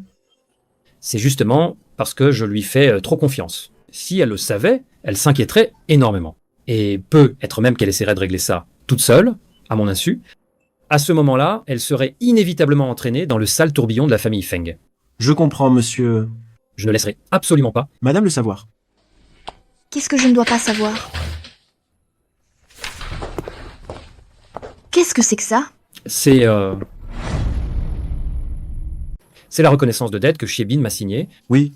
S4: C'est justement parce que je lui fais trop confiance. Si elle le savait, elle s'inquiéterait énormément. Et peut être même qu'elle essaierait de régler ça toute seule, à mon insu. À ce moment-là, elle serait inévitablement entraînée dans le sale tourbillon de la famille Feng.
S6: Je comprends, monsieur.
S4: Je ne laisserai absolument pas
S6: madame le savoir.
S5: Qu'est-ce que je ne dois pas savoir? Qu'est-ce que c'est que ça?
S4: C'est la reconnaissance de dette que Shiebin m'a signée.
S6: Oui.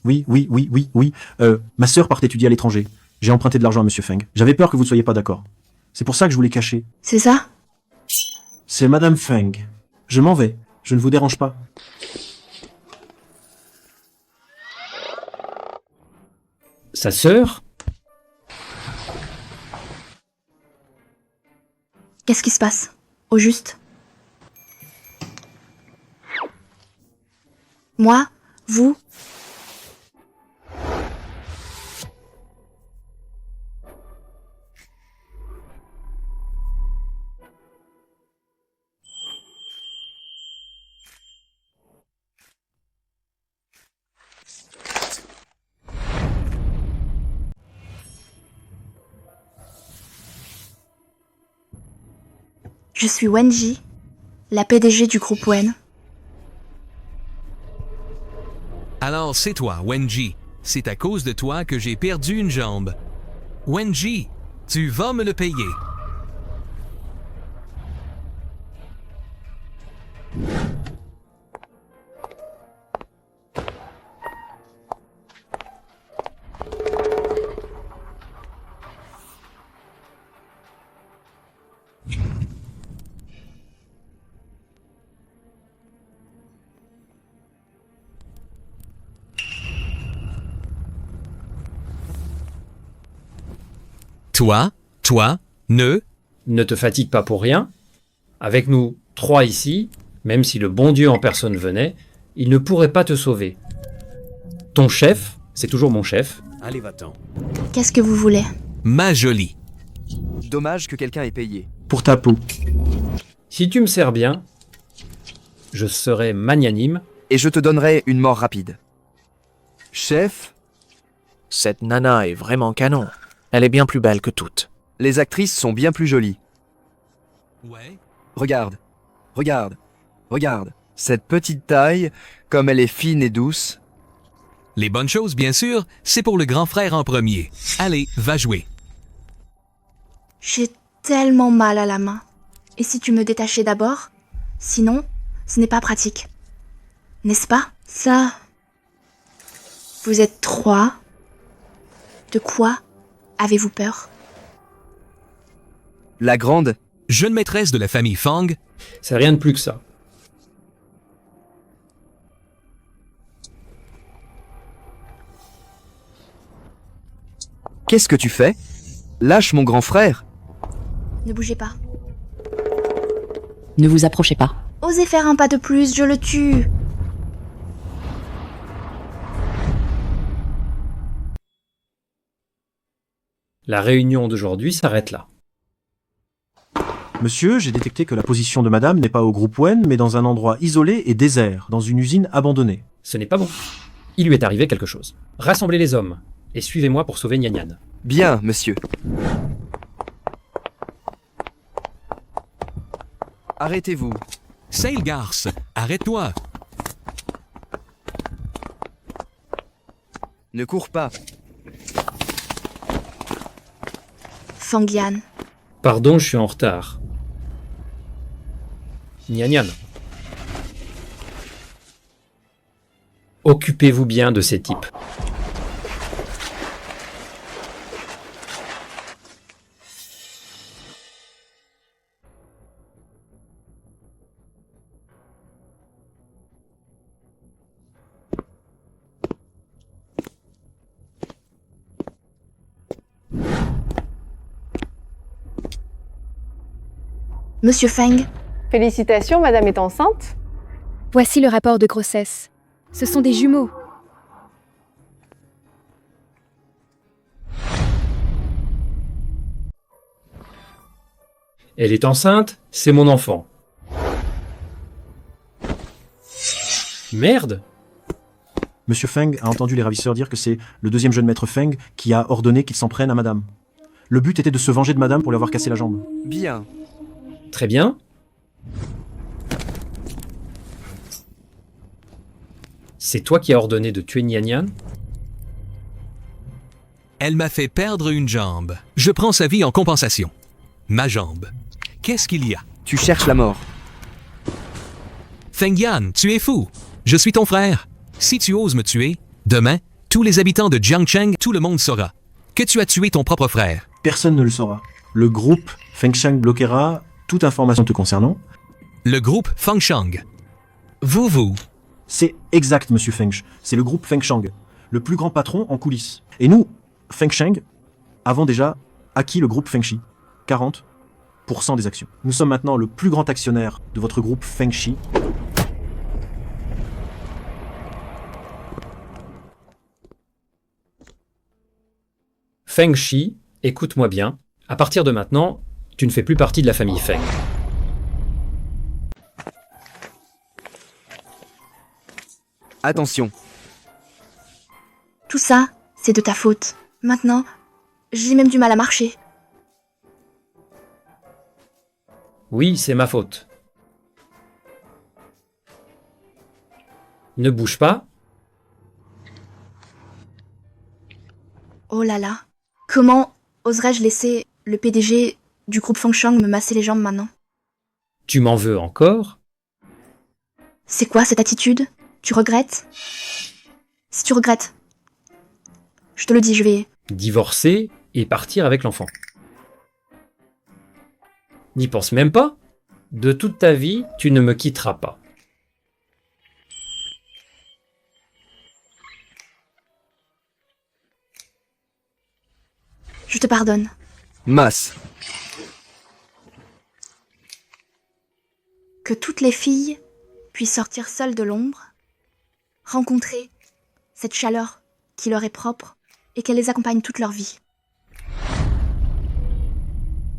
S6: Ma sœur part étudier à l'étranger. J'ai emprunté de l'argent à monsieur Feng. J'avais peur que vous ne soyez pas d'accord. C'est pour ça que je vous l'ai caché.
S5: C'est ça?
S6: C'est madame Feng. Je m'en vais. Je ne vous dérange pas.
S4: Sa sœur?
S5: Qu'est-ce qui se passe? Au juste? Moi? Vous? Je suis Wenji, la PDG du groupe Wen.
S3: Alors c'est toi, Wenji. C'est à cause de toi que j'ai perdu une jambe. Wenji, tu vas me le payer. Toi,
S4: ne te fatigue pas pour rien. Avec nous 3 ici, même si le bon Dieu en personne venait, il ne pourrait pas te sauver. Ton chef, c'est toujours mon chef.
S14: Allez, va-t'en.
S5: Qu'est-ce que vous voulez?
S3: ma jolie.
S2: Dommage que quelqu'un ait payé.
S6: Pour ta peau.
S4: Si tu me sers bien, je serai magnanime.
S2: Et je te donnerai une mort rapide. Chef,
S11: Cette nana est vraiment canon. Elle est bien plus belle que toutes.
S2: les actrices sont bien plus jolies.
S3: Ouais.
S2: Regarde, regarde, regarde. Cette petite taille, comme elle est fine et douce.
S3: Les bonnes choses, bien sûr, c'est pour le grand frère en premier. Allez, va jouer.
S5: J'ai tellement mal à la main. Et si tu me détachais d'abord? Sinon, ce n'est pas pratique. N'est-ce pas? Ça... Vous êtes 3. De quoi avez-vous peur?
S2: La grande,
S3: jeune maîtresse de la famille Fang,
S4: c'est rien de plus que ça.
S2: qu'est-ce que tu fais? Lâche mon grand frère.
S5: Ne bougez pas.
S1: Ne vous approchez pas.
S5: Osez faire un pas de plus, je le tue.
S4: La réunion d'aujourd'hui s'arrête là.
S6: Monsieur, j'ai détecté que la position de madame n'est pas au groupe Wen, mais dans un endroit isolé et désert, dans une usine abandonnée.
S4: Ce n'est pas bon. Il lui est arrivé quelque chose. Rassemblez les hommes et suivez-moi pour sauver Nian.
S2: Bien, monsieur. Arrêtez-vous.
S3: Sailgars, arrête-toi.
S2: Ne cours pas.
S5: Fangyan.
S4: Pardon, je suis en retard. Nian. Occupez-vous bien de ces types.
S5: Monsieur Feng,
S7: Félicitations, madame est enceinte.
S16: Voici le rapport de grossesse. Ce sont des jumeaux.
S4: Elle est enceinte, c'est mon enfant. Merde!
S6: Monsieur Feng a entendu les ravisseurs dire que c'est le deuxième jeune maître Feng qui a ordonné qu'il s'en prenne à madame. Le but était de se venger de madame pour lui avoir cassé la jambe.
S2: Bien.
S4: Très bien. C'est toi qui as ordonné de tuer Nian?
S3: Elle m'a fait perdre une jambe. Je prends sa vie en compensation. Ma jambe. Qu'est-ce qu'il y a?
S2: Tu cherches la mort.
S3: Feng Yan, tu es fou. Je suis ton frère. Si tu oses me tuer, demain, tous les habitants de Jiangcheng, tout le monde saura que tu as tué ton propre frère.
S6: Personne ne le saura. Le groupe Fengshang bloquera toute information te concernant.
S3: Le groupe Fengshang. Vous.
S6: C'est exact, monsieur Feng. C'est le groupe Fengshang, le plus grand patron en coulisses. Et nous, Fengshang, avons déjà acquis le groupe Fengshi, 40% des actions. Nous sommes maintenant le plus grand actionnaire de votre groupe Fengshi.
S4: Feng Shi, écoute-moi bien. À partir de maintenant, tu ne fais plus partie de la famille Feng.
S2: Attention.
S5: tout ça, c'est de ta faute. Maintenant, j'ai même du mal à marcher.
S4: Oui, c'est ma faute. Ne bouge pas.
S5: Oh là là. Comment oserais-je laisser le PDG du groupe Fengshang me masser les jambes maintenant?
S4: Tu m'en veux encore?
S5: C'est quoi cette attitude? Tu regrettes? Si tu regrettes, je te le dis, je vais...
S4: Divorcer et partir avec l'enfant. N'y pense même pas. De toute ta vie, tu ne me quitteras pas.
S5: Je te pardonne.
S2: Masse.
S5: Que toutes les filles puissent sortir seules de l'ombre, rencontrer cette chaleur qui leur est propre et qu'elle les accompagne toute leur vie.